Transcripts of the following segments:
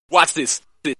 Watch this. Watch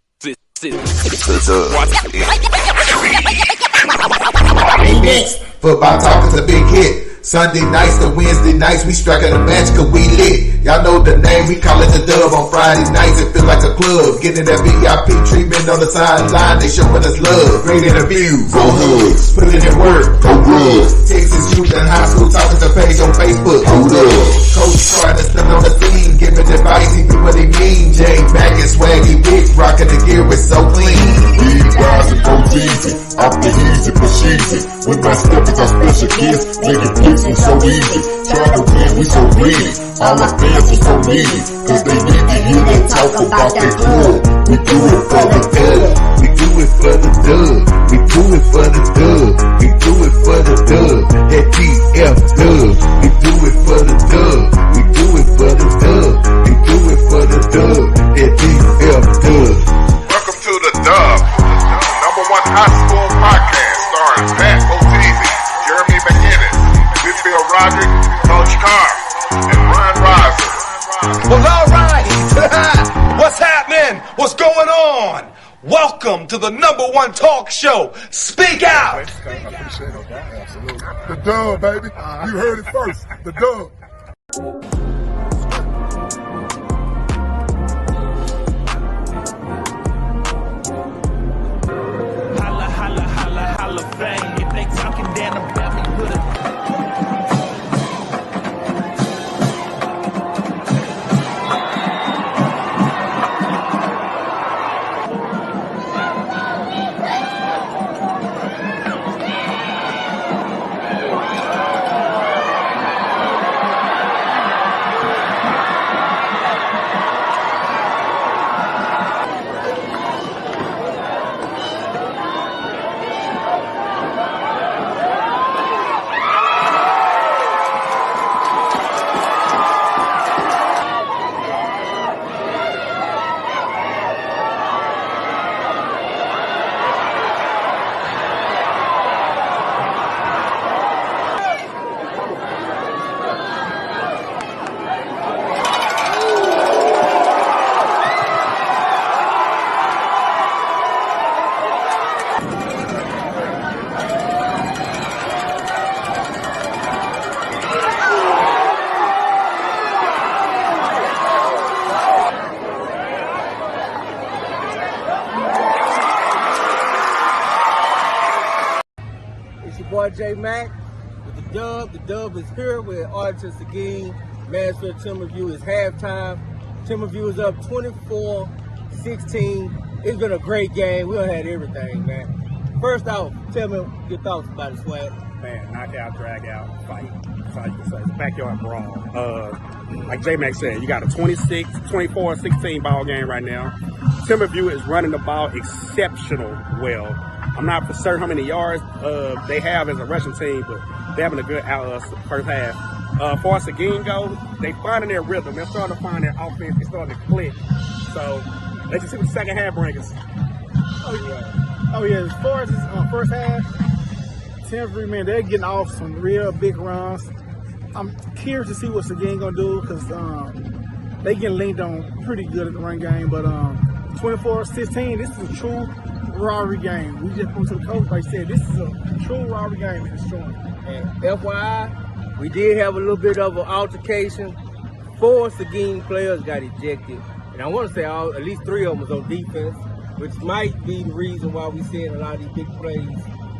Next, football talk is a big hit. Sunday nights to Wednesday nights, we striking a match cause we lit. Y'all know the name, we call it the Dub. On Friday nights, it feel like a club. Getting that VIP treatment on the sideline, they showing us love. Great interviews, go hoods, putting in work, go good. Texas youth and high school talking to page on Facebook, hold up. Coach trying to stand on the scene, giving advice, he do what he mean. Jay Mack and Swaggy Big, rocking the gear, it's so clean. We rise and go easy, off the easy for cheesy. With my steppers, our special kids, making plays we so easy. Trying to win, we so greedy. All our fans are so needy, cause they need to hear them talk about their club. We do it for the dub. We do it for the dub. We do it for the dub. We do it for the dub. That DF dub. We do it for the dub. We do it for the dub. We do it for the dub. That DF dub. Welcome to the Dub, number one high school podcast starring Pat Oteezy, Jeremy McInnes, Whitfield Roderick, Coach Carr, and Ron Riser. Well, all right. What's happening? What's going on? Welcome to the number one talk show. Speak out. The Dub, baby. You heard it first. The Dub. Holla, holla, holla, holla, bang. If they talking down about me, put it. Boy J Mack with the Dub. The Dub is here with Archer Seguin. Mansfield Timberview is halftime. Timberview is up 24-16. It's been a great game. We done had everything, man. First off, tell me your thoughts about it, Swag. Man, knockout, drag out, fight. It's a backyard brawl. Like J Mac said, you got a 24-16 ball game right now. Timberview is running the ball exceptional well. I'm not for certain how many yards they have as a rushing team, but they're having a good first half. As far as Seguin goes, they finding their rhythm. They're starting to find their offense. They're starting to click. So let's just see what the second half brings us. Oh yeah. As far as this first half, Timberview, man, they're getting off some real big runs. I'm curious to see what Seguin gonna do because they getting leaned on pretty good at the run game. But 24-16, this is a true rivalry game. We just went to the coach, like I said, this is a true rivalry game in the storm. And FYI, we did have a little bit of an altercation. 4 Seguin players got ejected. And I want to say at least 3 of them was on defense, which might be the reason why we're seeing a lot of these big plays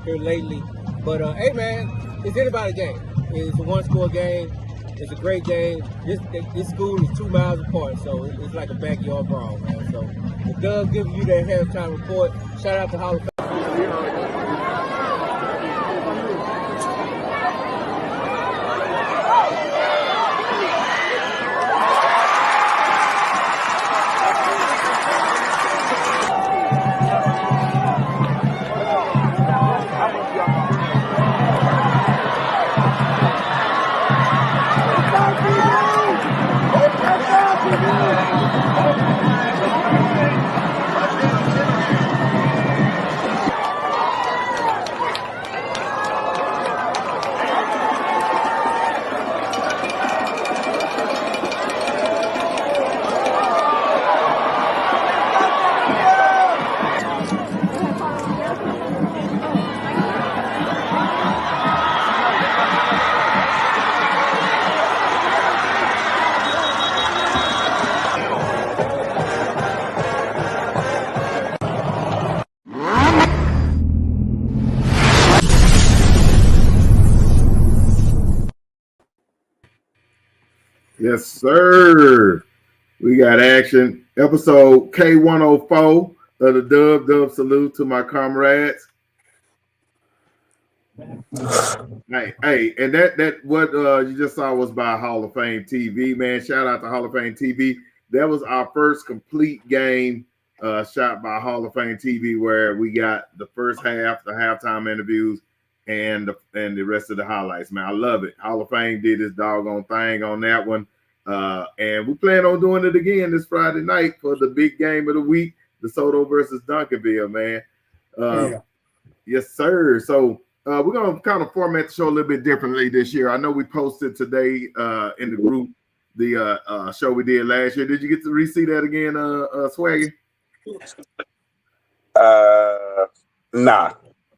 here lately. But, hey, man, it's anybody's game. It's a one-score game. It's a great game. This school is 2 miles apart, so it's like a backyard brawl, man. So the Dub giving you that halftime report. Shout out to Hall of Fame. Yes, sir. We got action. Episode K104 of the Dub salute to my comrades. Hey, and that what you just saw was by Hall of Fame TV, man. Shout out to Hall of Fame TV. That was our first complete game shot by Hall of Fame TV, where we got the first half, the halftime interviews, and the rest of the highlights. Man, I love it. Hall of Fame did his doggone thing on that one. And we plan on doing it again this Friday night for the big game of the week, DeSoto versus Duncanville, man. Yeah. Yes, sir. So we're going to kind of format the show a little bit differently this year. I know we posted today in the group the show we did last year. Did you get to re-see that again, Swaggy? Nah.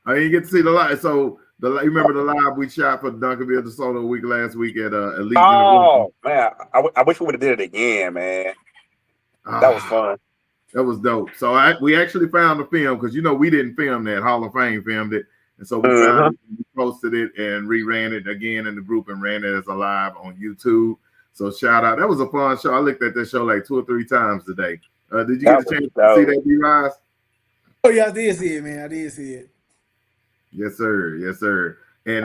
I didn't get to see the live. So you remember the live we shot for Duncanville DeSoto week last week at Elite University? Oh, man. I wish we would have did it again, man. That was fun. That was dope. So we actually found the film because, we didn't film that. Hall of Fame filmed it. And so we found it, we posted it and reran it again in the group and ran it as a live on YouTube. So shout out. That was a fun show. I looked at that show like 2 or 3 times today. Did you get a chance to see that, D-Rise? Oh, yeah, I did see it, man. I did see it. Yes, sir. Yes, sir. And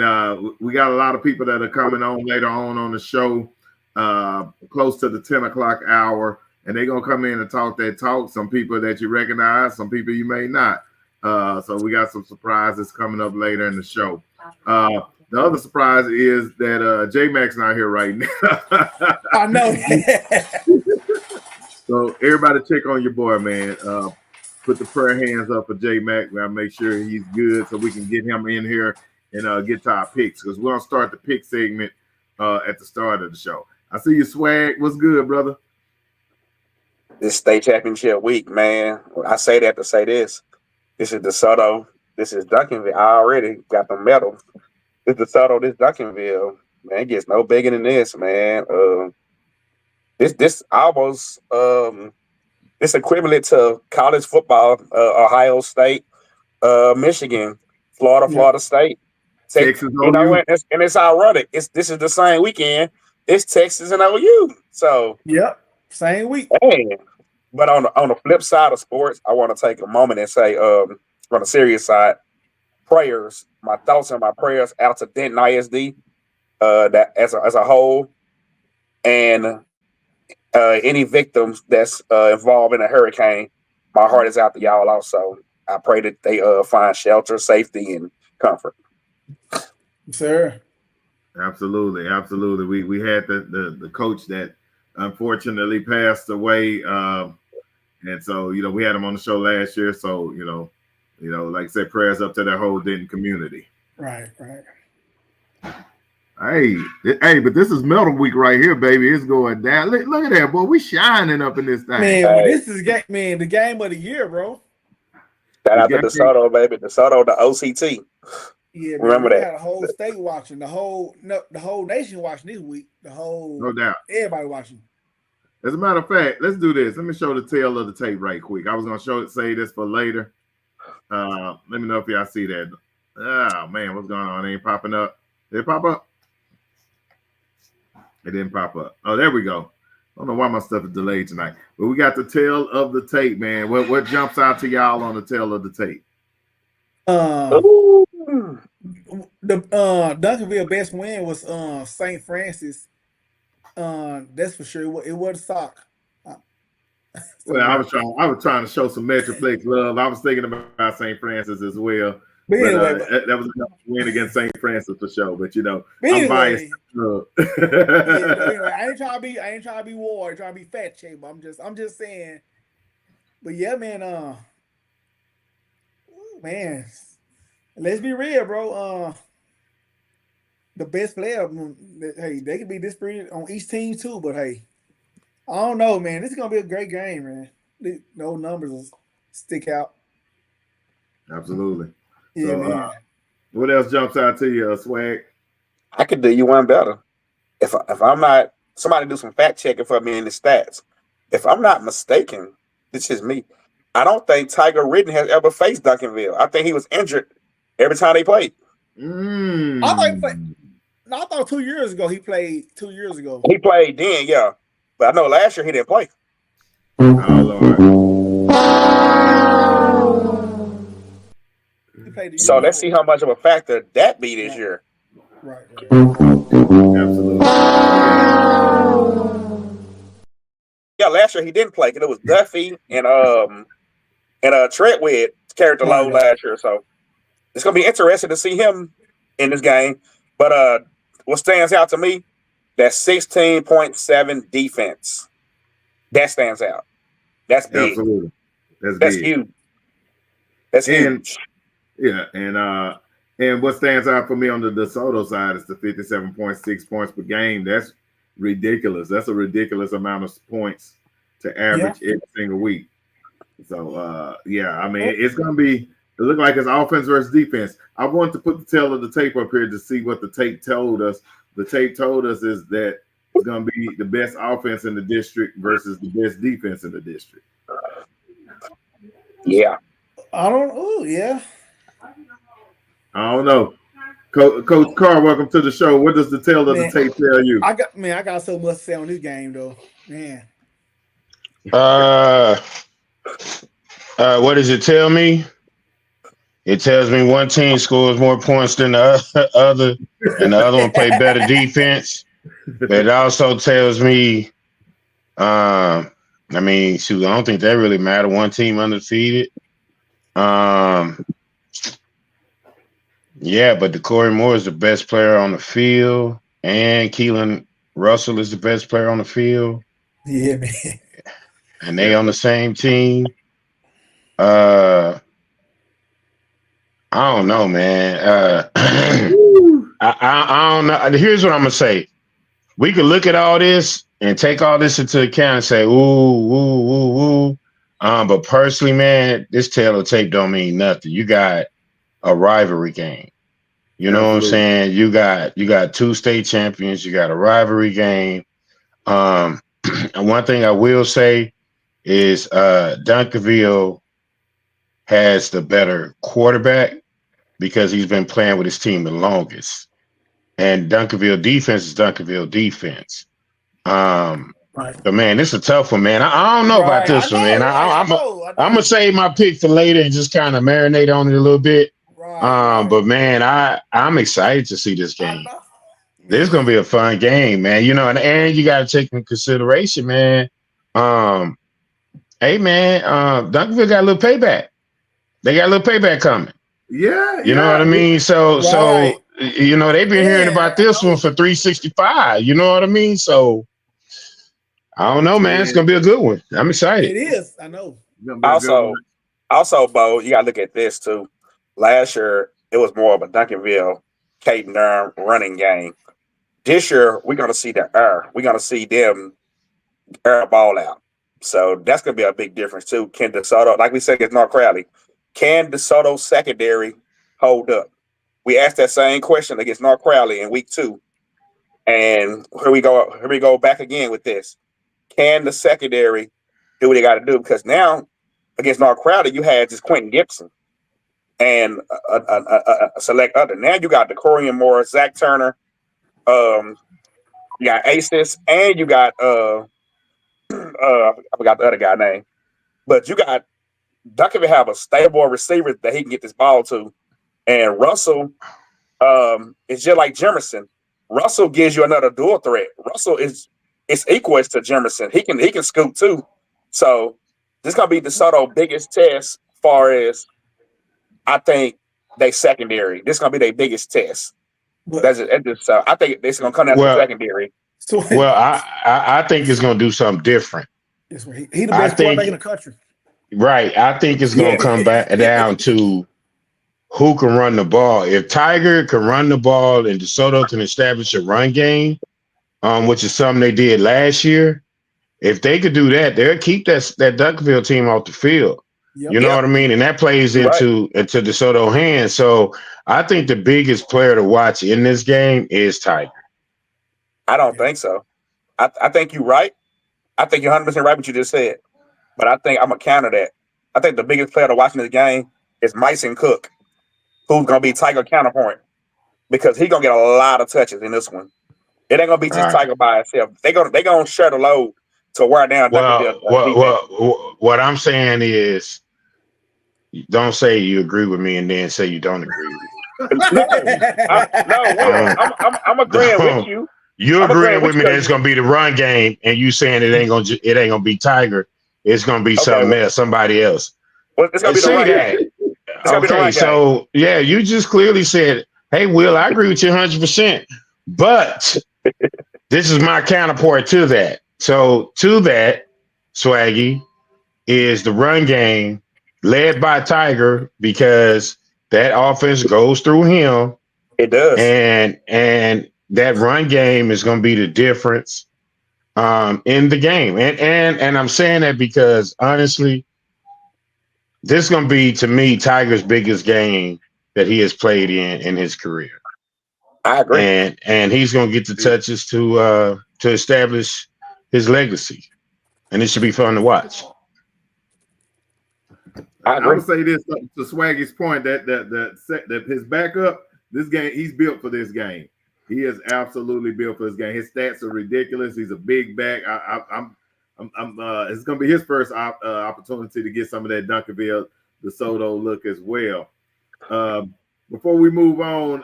we got a lot of people that are coming on later on the show, close to the 10 o'clock hour. And they're going to come in and talk that talk. Some people that you recognize, some people you may not. So we got some surprises coming up later in the show. The other surprise is that J-Mac's not here right now. I know. So everybody check on your boy, man. Put the prayer hands up for J-Mac. We'll make sure he's good so we can get him in here and get to our picks, because we're going to start the pick segment at the start of the show. I see you, Swag. What's good, brother? This state championship week, man. I say that to say this. This is DeSoto. This is Duncanville. I already got the medal. This DeSoto, this Duncanville. Man, it gets no bigger than this, man. This almost it's equivalent to college football. Ohio State, Michigan, Florida State, Texas. And it's ironic. This is the same weekend. It's Texas and OU. So yep, same week. Man. But on the flip side of sports, I want to take a moment and say, on the serious side, prayers, my thoughts and my prayers out to Denton ISD, that as a whole, and any victims that's involved in a hurricane. My heart is out to y'all also. I pray that they find shelter, safety, and comfort. Sir. Absolutely. We had the coach that unfortunately passed away. And so, we had him on the show last year. So, like I said, prayers up to that whole Denton community. Right. Hey, but this is Medal Week right here, baby. It's going down. Look at that, boy. We shining up in this thing. Man, this is the game of the year, bro. Shout out to DeSoto, baby. DeSoto, the OCT. Yeah, remember man, that. Got the whole state watching, the whole nation watching this week. No doubt. Everybody watching. As a matter of fact, let's do this. Let me show the tail of the tape right quick. I was gonna say this for later. Let me know if y'all see that. Oh man, what's going on? It ain't popping up. Did it pop up? It didn't pop up. Oh, there we go. I don't know why my stuff is delayed tonight, but we got the tail of the tape, man. What jumps out to y'all on the tail of the tape? The Duncanville best win was St. Francis. That's for sure. It was sock. Well, I was trying to show some Metroplex love. I was thinking about St. Francis as well. But anyway, that was a win against St. Francis for sure. But I'm biased. I ain't trying to be war, trying to be fat shape. I'm just saying. But yeah, man. Man, let's be real, bro. The best player, hey, they could be disparate on each team too. But hey, I don't know, man. This is gonna be a great game, man. No numbers will stick out. Absolutely. Yeah, so, man. What else jumps out to you, Swag? I could do you one better. If I'm not, somebody do some fact checking for me in the stats. If I'm not mistaken, this is me. I don't think Tiger Ridden has ever faced Duncanville. I think he was injured every time they played. I thought he played. I thought 2 years ago he played. 2 years ago He played then, yeah. But I know last year he didn't play. Oh Lord. he played. So let's see how much of a factor that be this year. Right. Absolutely. Yeah, last year he didn't play because it was Duffy and Treadwell carried the load last year. So it's gonna be interesting to see him in this game. But what stands out to me, that 16.7 defense. That stands out. That's big. Absolutely. That's big. Huge. That's huge. Yeah, and what stands out for me on the DeSoto side is the 57.6 points per game. That's ridiculous. That's a ridiculous amount of points to average every single week. So I mean, it's gonna be. It looked like it's offense versus defense. I wanted to put the tail of the tape up here to see what the tape told us. The tape told us is that it's going to be the best offense in the district versus the best defense in the district. Yeah. I don't. Oh, yeah. I don't know. Coach Carr, welcome to the show. What does the tail of the tape tell you? I got so much to say on this game, though. Man. What does it tell me? It tells me one team scores more points than the other, and the other one play better defense. But it also tells me, I mean, shoot, I don't think that really matter. One team undefeated. Yeah, but the Corey Moore is the best player on the field, and Keelan Russell is the best player on the field. Yeah, man. And they on the same team. I don't know, man. I don't know. Here's what I'm gonna say. We could look at all this and take all this into account and say, ooh. But personally, man, this tail of tape don't mean nothing. You got a rivalry game. You know what I'm saying? You got two state champions. You got a rivalry game. And one thing I will say is Duncanville has the better quarterback because he's been playing with his team the longest. And Duncanville defense is Duncanville defense. But man, this is a tough one, man. I don't know about this one, man. I'm gonna save my pick for later and just kind of marinate on it a little bit. But man, I'm excited to see this game. This is gonna be a fun game, man. You know, and you got to take into consideration, man. Hey, man, Duncanville got a little payback. They got a little payback coming. Yeah, you know what I mean. So you know they've been hearing about this one for 365. You know what I mean. So I don't know, man. It's gonna be a good one. I'm excited. It is. I know. Also, Bo, you gotta look at this too. Last year it was more of a Duncanville, Caden Durham running game. This year we're gonna see the air. We're gonna see them air ball out. So that's gonna be a big difference too. Can DeSoto, like we said against North Crowley, can DeSoto secondary hold up? We asked that same question against North Crowley in week 2. And here we go back again with this. Can the secondary do what they got to do? Because now against North Crowley, you had just Quentin Gibson and a select other. Now you got DeCorian Moore, Zach Turner, you got Aces, and you got I forgot the other guy's name. But you got Duncanville have a stable receiver that he can get this ball to. And Russell is just like Jemerson. Russell gives you another dual threat. Russell is equal to Jemerson. He can scoop too. So this is gonna be DeSoto's biggest test as far as I think they secondary. This is gonna be their biggest test. I think this is gonna come down to the secondary. Well, I think it's gonna do something different. He's the best quarterback in the country. Right. I think it's gonna come back down to who can run the ball. If Tiger can run the ball and DeSoto can establish a run game, which is something they did last year, if they could do that, they'll keep that Duncanville team off the field. You know what I mean? And that plays into DeSoto hands. So I think the biggest player to watch in this game is Tiger. I don't think so. I think you're right. I think you're 100% right what you just said. But I think I'm going to counter that. I think the biggest player to watch in this game is Myson Cook, who's going to be Tiger counterpoint. because he gonna get a lot of touches in this one. It ain't gonna be just Tiger by itself. They gonna share the load to wear down Duncanville. What I'm saying is, don't say you agree with me and then say you don't agree with me. I'm agreeing with you. You're agreeing with me that it's gonna be the run game, and you saying it ain't gonna be Tiger. It's gonna be something else, somebody else. Well, it's gonna be the run game. Okay, so yeah, you just clearly said, "Hey, Will, I agree with you 100%." But this is my counterpart to that. So to that, Swaggy, is the run game led by Tiger because that offense goes through him. It does. And that run game is going to be the difference in the game. And I'm saying that because honestly, this is going to be, to me, Tiger's biggest game that he has played in his career. I agree. And he's going to get the touches to establish his legacy. And it should be fun to watch. I would say this to Swaggy's point that his backup, this game, he's built for this game. He is absolutely built for this game. His stats are ridiculous. He's a big back. It's gonna be his first opportunity to get some of that Duncanville DeSoto look as well. Before we move on,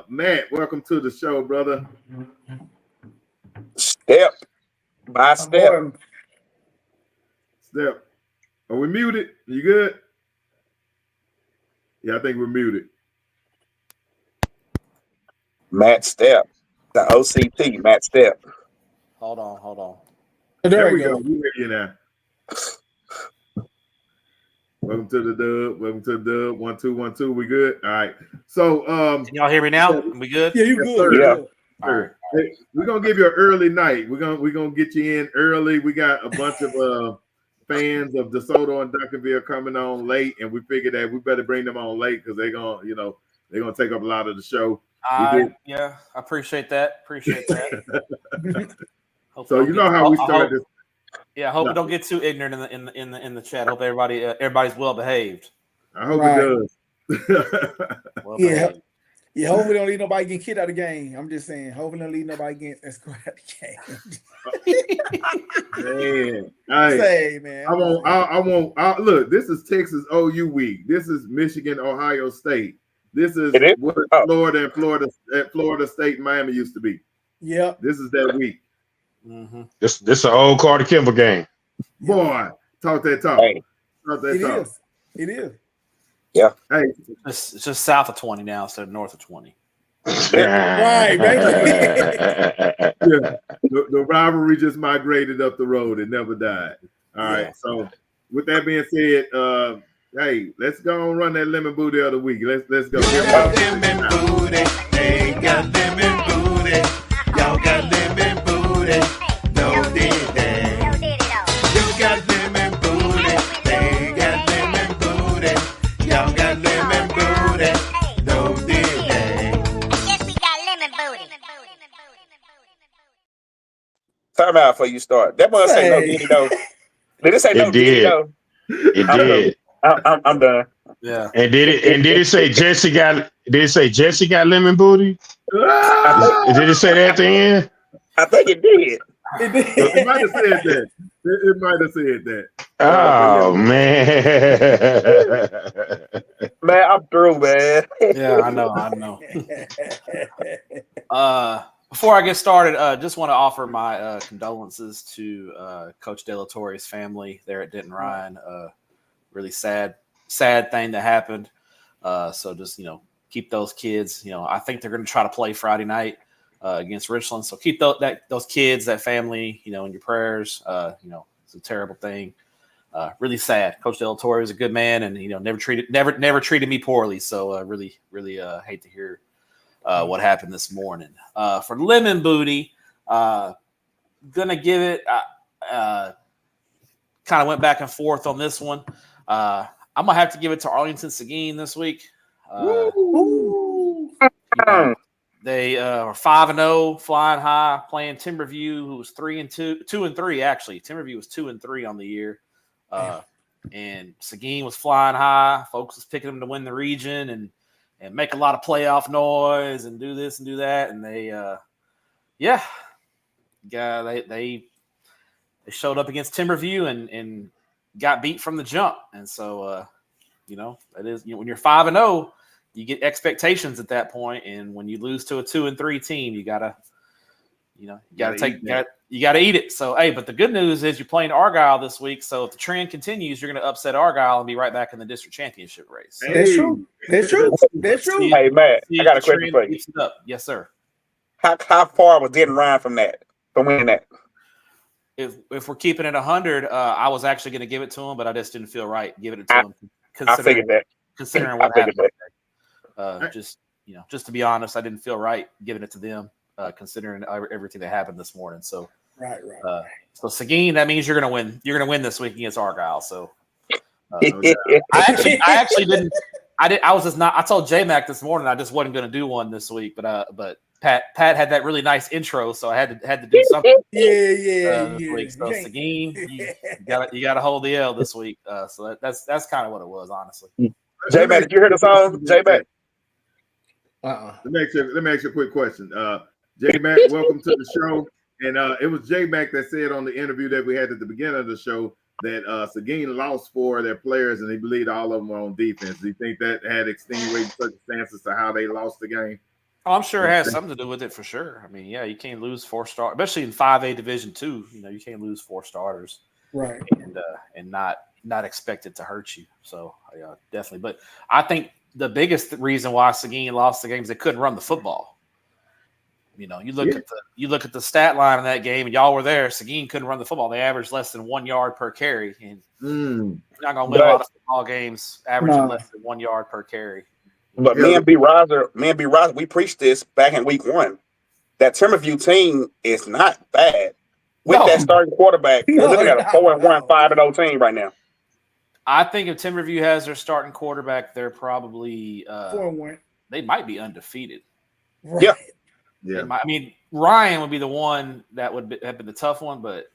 Matt, welcome to the show, brother. Step by step. Step. Are we muted? You good? Yeah, I think we're muted. Matt Step. The OCT, Matt Step. Hold on. There we go. We hear you now. Welcome to the dub. Welcome to the dub. 1 2 1 2. We good? All right. So can y'all hear me now? We good? Yeah, you good. Sir. Yeah. Sure. Hey, we're gonna give you an early night. We're gonna get you in early. We got a bunch of fans of DeSoto and Duncanville coming on late, and we figured that we better bring them on late because they're gonna take up a lot of the show. Yeah, I appreciate that. So you know how we started. Yeah, I hope we don't get too ignorant in the chat. Hope everybody's well behaved. I hope it does. Yeah, hopefully don't leave nobody get kicked out of the game. I'm just saying, hopefully don't leave nobody get escorted out of the game. Man, I won't. Look, this is Texas OU week. This is Michigan, Ohio State. This is what Florida and Florida State and Miami used to be. Yeah, this is that week. Mm-hmm. This is an old Carter Kimball game. Boy, talk that talk. Hey. Talk that talk. It is. Yeah. Hey, it's just south of 20 now instead of north of 20. Right, yeah. The rivalry just migrated up the road. It never died. All right. So with that being said, hey, let's go and run that lemon booty of the week. Let's go. Lemon booty. They got lemon booty. Y'all got lemon booty. No diddy. You got lemon booty. They got lemon booty. Y'all got lemon booty. No diddy. Yes, we got lemon booty. Time out before you start. That must say no diddy though. Did it say no diddy though? It did. I'm done. Yeah. And did it say Jesse got? Did it say Jesse got lemon booty? Did it say that at the end? I think it did. It might have said that. It might have said that. Oh man, man, I'm through, man. Yeah, I know. Before I get started, just want to offer my condolences to Coach De La Torre's family there at Denton Ryan. Really sad thing that happened. So just keep those kids. I think they're going to try to play Friday night against Richland. So keep those kids, that family, in your prayers. It's a terrible thing. Really sad. Coach De La Torre is a good man, and never treated me poorly. So really hate to hear what happened this morning. For lemon booty, gonna give it. Kind of went back and forth on this one. I'm gonna have to give it to Arlington Seguin this week. They are 5-0, flying high, playing Timberview, who was 2-3 actually. Timberview was 2-3 on the year, and Seguin was flying high. Folks was picking them to win the region, and make a lot of playoff noise and do this and do that. And they showed up against Timberview and got beat from the jump. And so, that is, when you're 5-0, you get expectations at that point. And when you lose to a 2-3 team, you gotta eat it. So, hey, but the good news is you're playing Argyle this week. So if the trend continues, you're going to upset Argyle and be right back in the district championship race. So, That's true. Hey, Matt, I got a question for you. Yes, sir. How far was Denton Ryan from winning that? If we're keeping it 100, I was actually going to give it to him, but I just didn't feel right giving it to him. I figured that. Considering what happened. Just to be honest, I didn't feel right giving it to them. Considering everything that happened this morning, so right. So Seguin, that means you're gonna win. You're gonna win this week against Argyle. So I actually didn't. I was just not. I told J-Mac this morning I just wasn't gonna do one this week, but Pat had that really nice intro, so I had to do something. This week. So Seguin, you gotta hold the L this week. So that's kind of what it was, honestly. J-Mac, did you hear the song? J-Mac. Let me ask you a quick question. J-Mac, welcome to the show. And it was J-Mac that said on the interview that we had at the beginning of the show that Seguin lost 4 of their players and he believed all of them were on defense. Do you think that had extenuating circumstances to how they lost the game? Oh, I'm sure it has something to do with it for sure. I mean, yeah, you can't lose 4 stars, especially in 5A Division II. You can't lose 4 starters, right? And not expect it to hurt you. So yeah, definitely. But I think the biggest reason why Seguin lost the game is they couldn't run the football. You look at the stat line in that game, and y'all were there. Seguin couldn't run the football. They averaged less than 1 yard per carry, and you're not gonna win a lot of football games averaging less than 1 yard per carry. But me and B. Riser, we preached this back in week 1. That Timberview team is not bad with that starting quarterback. We're looking at a 4-1, 5-0 team right now. I think if Timberview has their starting quarterback, they're probably 4-1. They might be undefeated. Right. Yeah. I mean, Ryan would be the one that would have been the tough one, but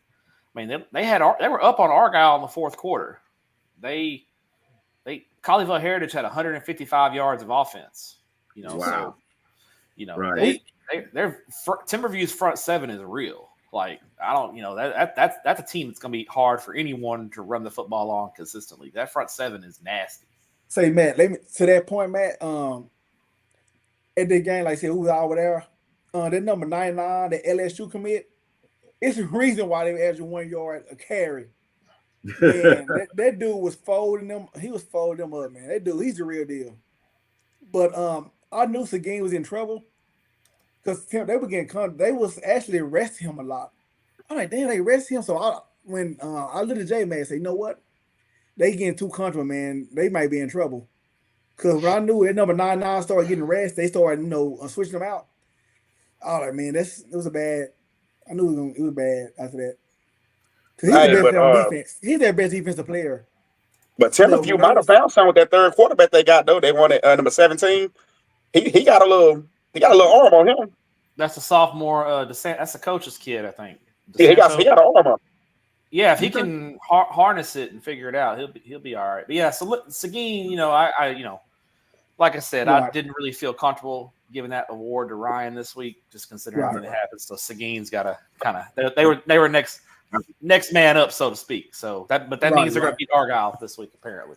I mean, they were up on Argyle in the 4th quarter. Colleyville Heritage had 155 yards of offense. Wow. So, right. Their Timberview's front 7 is real. Like, I don't, that's a team that's going to be hard for anyone to run the football on consistently. That front 7 is nasty. Say, Matt, to that point, Matt, at the game, like I said, who was over there? That number 99, the LSU commit, it's the reason why they averaged 1 yard a carry. Man, that dude was folding them. He was folding them up, man. That dude, he's the real deal. But I knew Seguin was in trouble because they was actually arresting him a lot. I'm like, damn, they arrested him. So I looked at J-Man and say, you know what? They getting too comfortable, man. They might be in trouble. Because when I knew that number 99 started getting arrested, they started, switching them out. I was like, man, it was a bad. I knew it was bad after that. Because he's the best player on defense. He's their best defensive player. But Timberview might have found something with that 3rd quarterback they got though. They wanted number 17. He got a little arm on him. That's a sophomore. That's a coach's kid, I think. Yeah, he got an arm on. Yeah, if he can harness it and figure it out, he'll be all right. But yeah, so look, Seguin, like I said, I didn't really feel comfortable giving that award to Ryan this week, just considering everything that happened. So Seguin's got to kind of they were next man up, so to speak. So that means they're going to beat Argyle this week, apparently.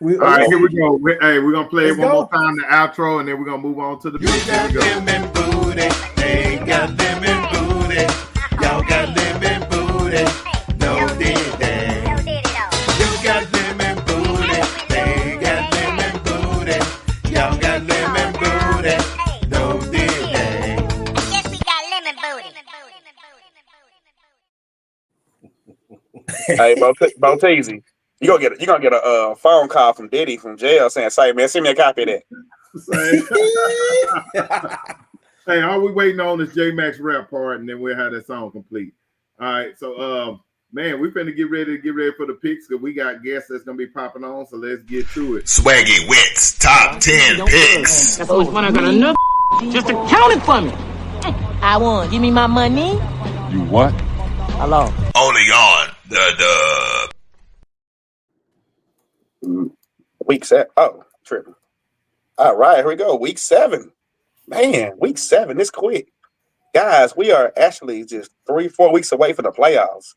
All right, here we go. Hey, we're gonna play it one more time, the outro, and then we're gonna move on to the beat. Here we go. Lemon booty, they got lemon booty. Y'all got lemon booty, no diddy. You got lemon booty, they got lemon booty. Y'all got lemon booty, no diddy. Yes, we got lemon booty. Hey, Boteezy, you gonna get a phone call from Diddy from jail saying, "Say, man, send me a copy of that." Hey, all we waiting on is J Max rap part, and then we'll have that song complete. All right, so man, we're finna get ready for the picks because we got guests that's gonna be popping on. So let's get to it. Swaggy Wits top 10 picks. That's how much money I got enough. Just to count it for me. I won. Give me my money. You what? Hello. Only on the dub. Week set. Oh, tripping. All right, here we go. Week 7. Man, week 7, this quick. Guys, we are actually just 3-4 weeks away from the playoffs.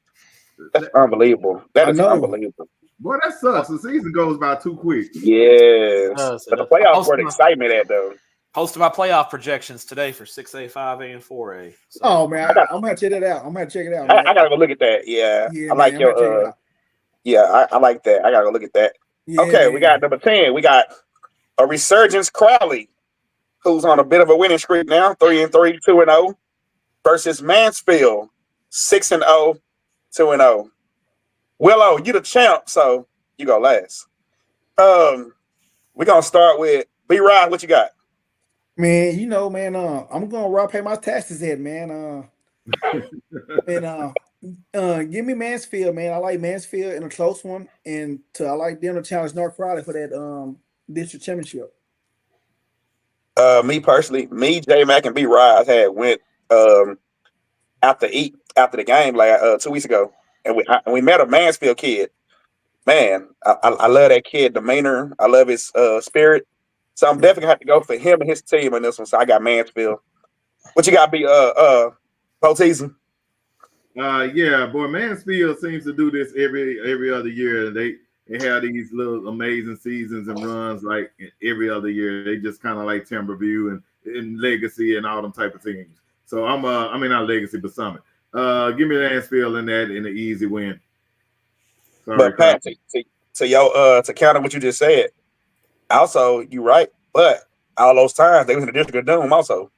That's unbelievable. That is unbelievable. Boy, that sucks. The season goes by too quick. Yes. But the playoffs where the excitement at, though. Posted my playoff projections today for 6A, 5A, and 4A. So. Oh, man. I'm going to check it out. I got to go look at that. Yeah. I like your yeah, I like that. I got to go look at that. Yeah, okay, we got number 10. We got a resurgence Crowley, who's on a bit of a winning streak now, 3-3, 2-0, versus Mansfield, 6-0, 2-0. Willow, you the champ, so you go last. We're gonna start with B-Rod. What you got? Man, you know, man, I'm gonna pay my taxes here, man. Give me Mansfield, man. I like Mansfield in a close one, and I like them to challenge North Crowley for that district championship. Me personally, J Mac, and B-Rod had went after the game like 2 weeks ago, and we met a Mansfield kid. Man, I love that kid demeanor. I love his spirit. So I'm definitely gonna have to go for him and his team on this one. So I got Mansfield. What you got, postseason? Yeah, boy, Mansfield seems to do this every other year. They have these little amazing seasons and runs like every other year. They just kind of like Timberview and Legacy and all them type of teams. So I mean not Legacy, but Summit. Give me Mansfield in that in an easy win. Sorry, but Pat, to counter what you just said, also you're right. But all those times they was in the District of Doom also.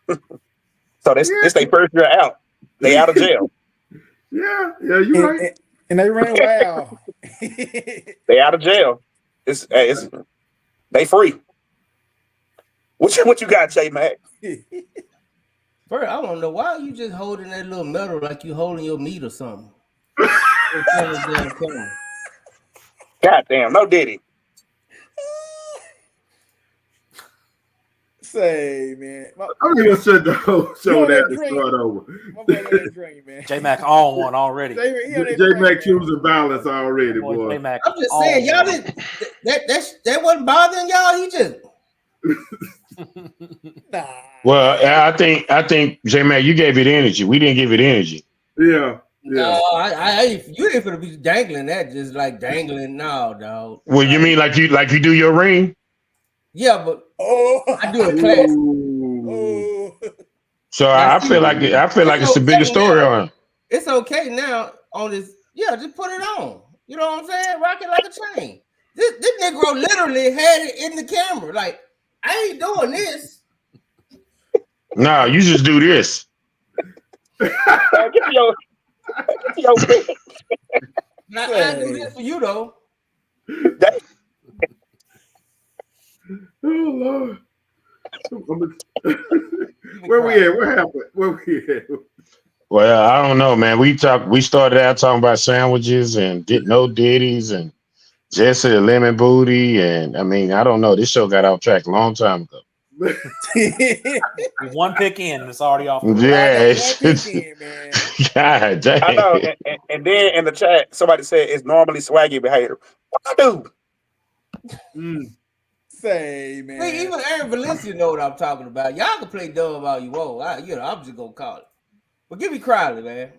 So this they first year out. They out of jail. Yeah, you're right. And they ran wild. They out of jail. It's they free. What you got, J Mac? Bro, I don't know why you just holding that little metal like you holding your meat or something. God damn, no Diddy. Say, man. I'm gonna shut the whole show that to start over. J Mac on one already. J Mac choosing balance already, boy. I'm just saying, y'all didn't that wasn't bothering y'all. He just Well, I think J Mac, you gave it energy. We didn't give it energy. Yeah. No, you ain't gonna be dangling that, just like dangling now, dog. Well, you mean like you do your ring? Yeah, but I do a class. So I feel like it's a bigger story on. It's okay now on this. Yeah, just put it on. You know what I'm saying? Rock it like a chain. This Negro literally had it in the camera. Like, I ain't doing this. No, you just do this. Get your I do this for you though. Oh Lord. Where we at? What happened? Where we at? Well, I don't know, man. We started out talking about sandwiches and no ditties and Jesse the lemon booty, and I mean, I don't know. This show got off track a long time ago. One pick in, and it's already off. Yeah, God dang. I know. And then in the chat, somebody said it's normally swaggy behavior. What I do? Say, man. Hey, even Aaron Valencia know what I'm talking about. Y'all can play dumb all you want. I'm just gonna call it. But give me Crowley, man.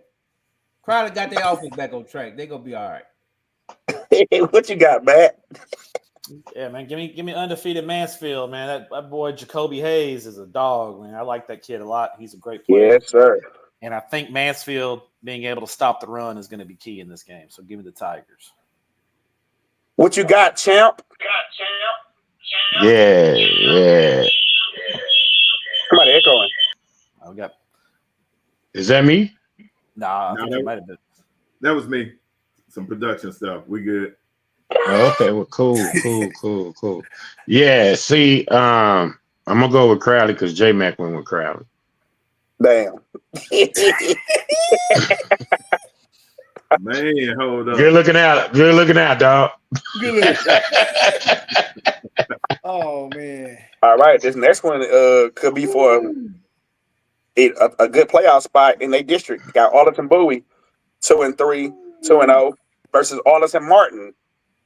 Crowley got their offense back on track. They gonna be all right. What you got, Matt? Yeah, man. Give me undefeated Mansfield, man. That boy Jacoby Hayes is a dog, man. I like that kid a lot. He's a great player. Yes, sir. And I think Mansfield being able to stop the run is going to be key in this game. So give me the Tigers. What you got, champ? Yeah. Somebody echoing. Oh, we got. Is that me? Nah, I think it might have been. That was me. Some production stuff. We good. Okay, well, cool. Yeah, see, I'm gonna go with Crowley because J Mac went with Crowley. Damn. Man, hold up. Good looking out, dog. Oh man. All right, this next one could be for a good playoff spot in their district. Got Arlington Bowie, 2-3, 2-0, versus Arlington Martin,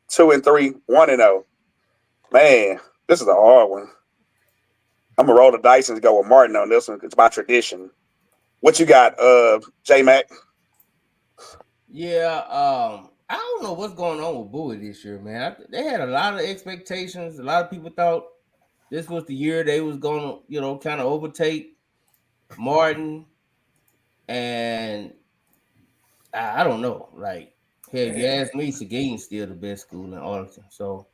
2-3, 1-0. Man, This is a hard one. I'm gonna roll the dice and go with Martin on this one. It's by tradition. What you got, J Mac? Yeah, I don't know what's going on with Bowie this year, man. They had a lot of expectations. A lot of people thought this was the year they was gonna, kind of overtake Martin, and I don't know. Like, hell, you ask me, Seguin's still the best school in Arlington. So,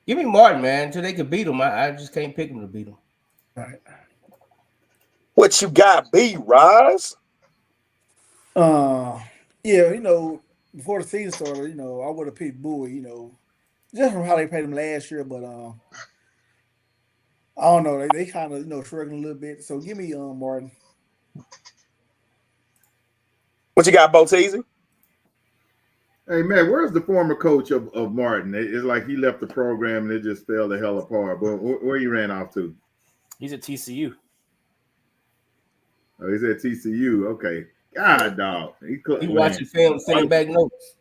give me Martin, man, until they can beat him. I just can't pick him to beat him. Right. What you got, B Rise? Yeah, before the season started, I would have picked Bowie, just from how they played him last year, but I don't know. They kind of struggling a little bit. So give me Martin. What you got, Boteezy? Hey man, where's the former coach of Martin? It's like he left the program and it just fell the hell apart. But where he ran off to? He's at TCU. Oh, he's at TCU. Okay. God, dog. He watching film, sending back notes.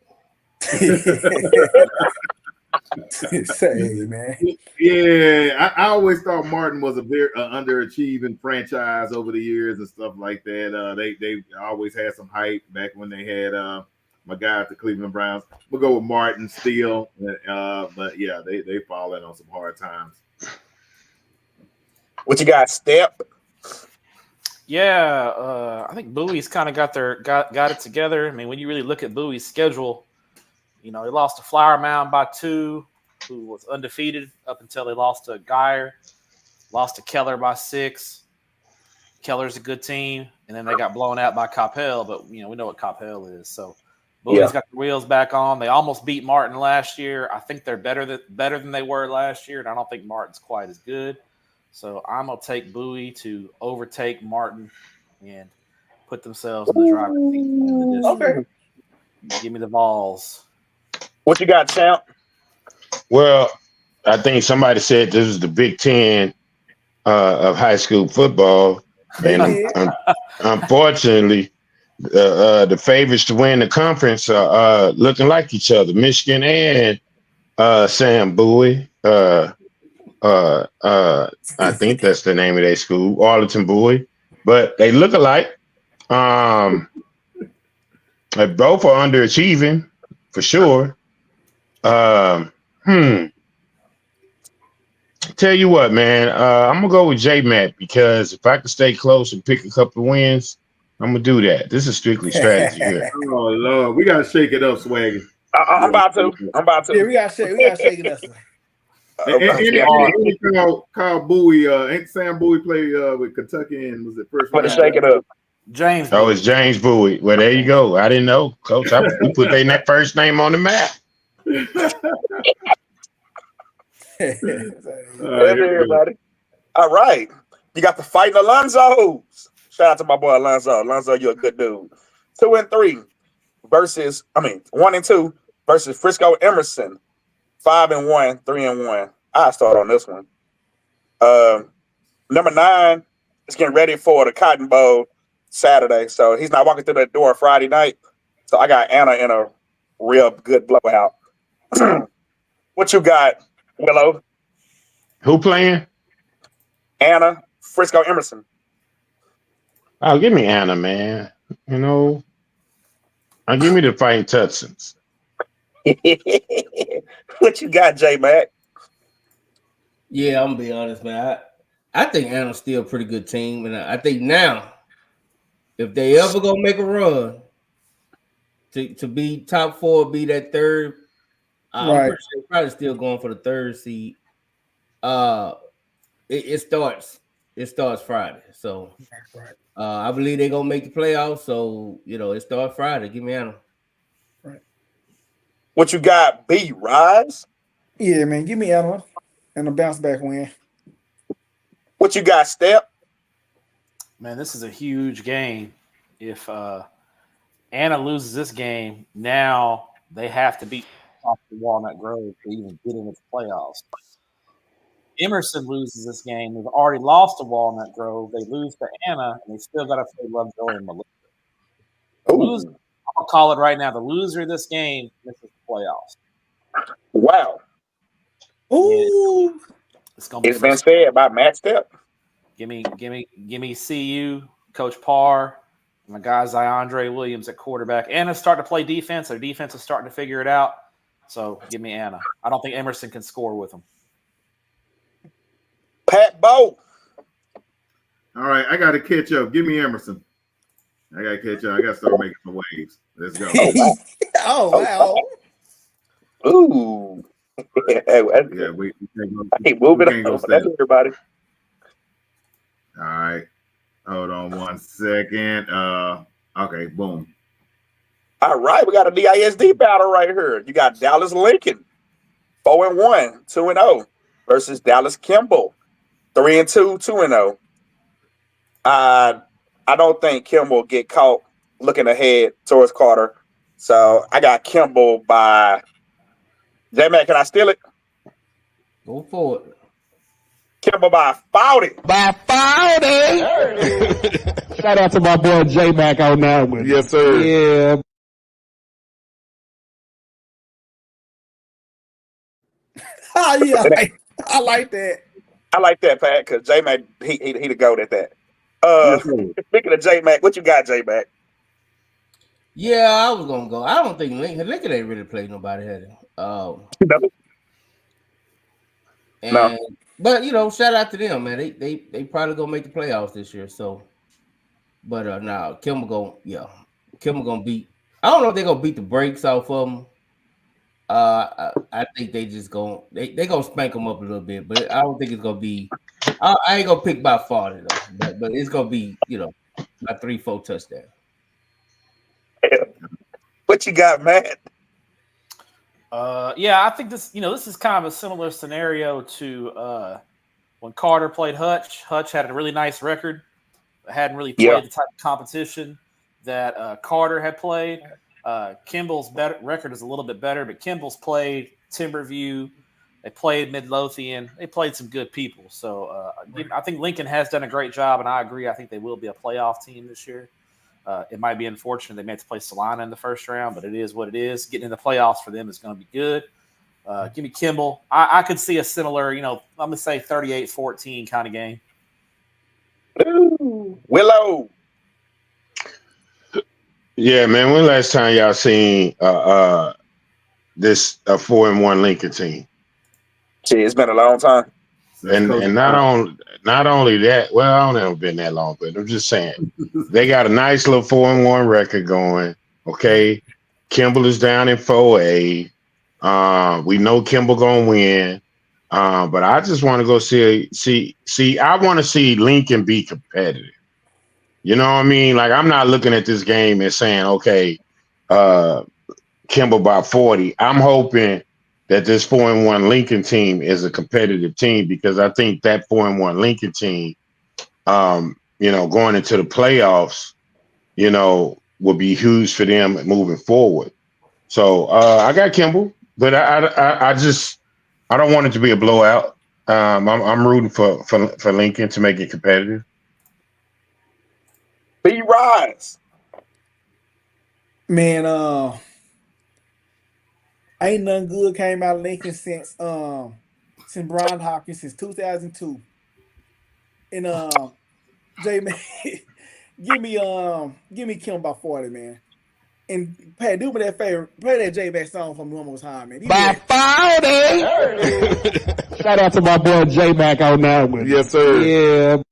Say, man. Yeah, I always thought Martin was a very underachieving franchise over the years and stuff like that. They always had some hype back when they had my guy at the Cleveland Browns. We'll go with Martin still, but yeah, they falling on some hard times. What you got, Step? Yeah, I think Bowie's kind of got it together. I mean, when you really look at Bowie's schedule, they lost to Flower Mound by 2, who was undefeated up until they lost to Geyer, lost to Keller by 6. Keller's a good team, and then they got blown out by Coppell, but we know what Coppell is. So Bowie's got the wheels back on. They almost beat Martin last year. I think they're better than they were last year, and I don't think Martin's quite as good. So I'm going to take Bowie to overtake Martin and put themselves in the driver's seat. Okay. Give me the Vols. What you got, Champ? Well, I think somebody said this is the Big Ten of high school football. And unfortunately, the favorites to win the conference are looking like each other. Michigan and Sam Bowie. I think that's the name of their school, Arlington Bowie, but they look alike. They both are underachieving for sure. Tell you what, man, I'm gonna go with J-Mac because if I can stay close and pick a couple of wins, I'm gonna do that. This is strictly strategy here. Oh Lord, we gotta shake it up, Swaggy. I'm about to. Yeah, we gotta shake it up. Kyle Bowie, ain't Sam Bowie play with Kentucky and was it first round? Shake it up. James. Oh, it's James Bowie. Well, there you go. I didn't know, Coach. We put their first name on the map. Everybody. All right. You got the Fighting Alonzos. Shout out to my boy Alonzo. Alonzo, you're a good dude. 2 and 3 versus, 1 and 2 versus Frisco Emerson. 5 and 1, 3 and 1. I'll start on this one. Number 9 is getting ready for the Cotton Bowl Saturday. So he's not walking through that door Friday night. So I got Anna in a real good blowout. What you got, Willow? Who playing? Anna, Frisco Emerson. Oh, give me Anna, man. Give me the Fighting Texans. What you got, J-Mac? Yeah, I'm gonna be honest, man. I think Anna's still a pretty good team, and I think now, if they ever gonna make a run to be top 4, be that third, I'm pretty sure they're probably still going for the 3rd seed. It starts Friday, so I believe they're gonna make the playoffs. So it starts Friday. Give me Anna. What you got, B Rise? Yeah, man, give me Anna and a bounce back win. What you got, Step? Man, this is a huge game. If Anna loses this game, now they have to beat off the Walnut Grove to even get into the playoffs. Emerson loses this game. They've already lost to Walnut Grove. They lose to Anna, and they still got to play Lovejoy and Melissa. I'll call it right now. The loser of this game misses the playoffs. Wow. Ooh, it's gonna be. It's been said by Matt Step. Give me CU, Coach Parr, my guy Ziondre Williams at quarterback. Anna's starting to play defense. Their defense is starting to figure it out. So give me Anna. I don't think Emerson can score with them. Pat Bowe. All right, I got to catch up. Give me Emerson. I got to catch up. I got to start making some waves. Let's go. Oh, wow. Ooh. Yeah, we can't move it up. That's everybody. All right. Hold on 1 second. Okay, boom. All right, we got a DISD battle right here. You got Dallas Lincoln, 4-1, 2-0, versus Dallas Kimball, 3-2, 2-0. I don't think Kimball get caught looking ahead towards Carter. So I got Kimball by J-Mac, can I steal it? Go for it. Kimball by 40. By 40. Shout out to my boy J-Mac on that one. Yes, sir. Yeah. Oh, yeah. I like that. I like that, Pat, because J-Mac, he the goat at that. Speaking of J-Mac, what you got, J-Mac? Yeah, I was gonna go. I don't think Lincoln ain't really played nobody, had it. No. But you know, shout out to them, man. They probably gonna make the playoffs this year. So, but now Kimball gonna beat. I don't know if they're gonna beat the brakes off of them. I think they just gonna spank them up a little bit, but I don't think it's gonna be. I ain't gonna pick by 40 though, but it's gonna be by 3-4 touchdowns. What you got, Matt? Yeah, I think this is kind of a similar scenario to when Carter played Hutch. Hutch had a really nice record, hadn't really played the type of competition that Carter had played. Kimball's record is a little bit better, but Kimball's played Timberview. They played Midlothian. They played some good people. So I think Lincoln has done a great job, and I agree. I think they will be a playoff team this year. It might be unfortunate they may have to play Salina in the first round, but it is what it is. Getting in the playoffs for them is going to be good. Give me Kimball. I could see a similar, I'm going to say 38-14 kind of game. Ooh, Willow. Yeah, man. When last time y'all seen this 4-1 Lincoln team? Gee, it's been a long time. And not only that, well, I don't know, it's been that long, but I'm just saying they got a nice little 4-1 record going. Okay, Kimball is down in 4A. We know Kimball gonna win, but I just want to go see. I want to see Lincoln be competitive. You know what I mean? Like, I'm not looking at this game and saying, okay, Kimball by 40. I'm hoping that this 4-1 Lincoln team is a competitive team, because I think that 4-1 Lincoln team, going into the playoffs, will be huge for them moving forward. So I got Kimball, but I don't want it to be a blowout. I'm rooting for Lincoln to make it competitive. B-Rise. Man, ain't nothing good came out of Lincoln since Brian Hopkins since 2002. And J-Man, give me Kim by 40, man. And Pat, do me that favor, play that J-Mac song for me one more time, man. By 40. Shout out to my boy J-Mac on that one. Yes, sir. Yeah.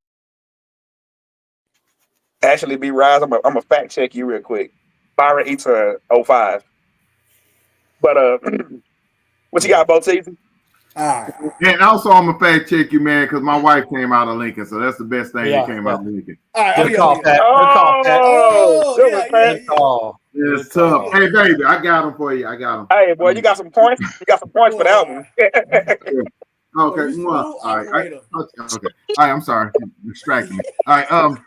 Actually, B-Rise, I'm gonna fact check you real quick. Byron eats 05. But what you got, Boteezy? And also, I'm gonna fact check you, man, because my wife came out of Lincoln, so that's the best thing that came out of Lincoln. Good call, Pat. Good call. It's tough. Hey, baby, I got them for you. I got them. Hey, boy, you got some points. You got some points for that one. Okay. All right. Okay. All right. I'm sorry. You're distracting me. All right.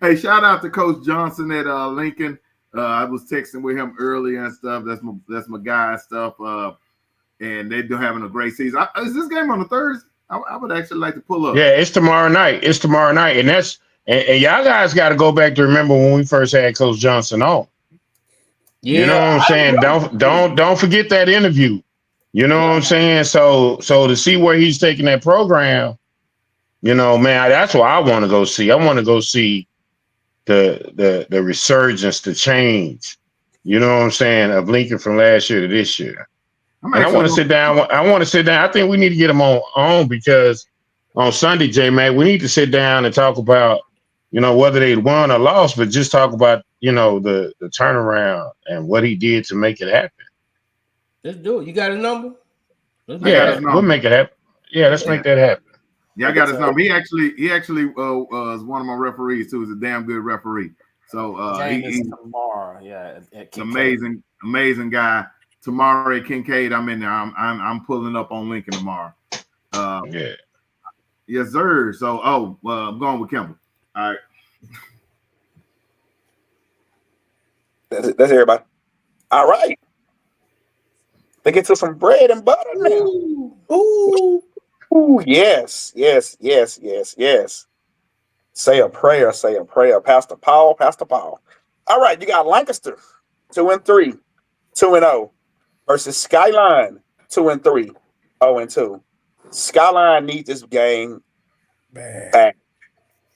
Hey, shout out to Coach Johnson at Lincoln. I was texting with him earlier and stuff. That's my guy and stuff. And they're having a great season. Is this game on the Thursday? I would actually like to pull up. Yeah, it's tomorrow night. And that's and y'all guys got to go back to remember when we first had Coach Johnson on. Yeah, you know what I'm saying? Don't forget that interview. You know what I'm saying? So to see where he's taking that program, you know, man, that's what I want to go see. I want to go see the resurgence, the change. You know what I'm saying, of Lincoln from last year to this year. And I want to sit down. I think we need to get him on because on Sunday, J-Mac, we need to sit down and talk about, you know, whether they won or lost, but just talk about, you know, the turnaround and what he did to make it happen. Let's do it. You got a number? Yeah, we'll make it happen. Yeah, let's make that happen. Yeah, I got his number. He actually is one of my referees too. He's a damn good referee. So he's tomorrow. Yeah, at amazing guy. Tomorrow at Kincaid, I'm in there. I'm pulling up on Lincoln tomorrow. Yeah. Yes, sir. So I'm going with Kimball. All right. That's everybody. All right. They get to some bread and butter now. Ooh, yes. Say a prayer. Pastor Paul. All right, you got Lancaster, 2-3, 2-0, versus Skyline, 2-3, 0-2. Skyline needs this game bad.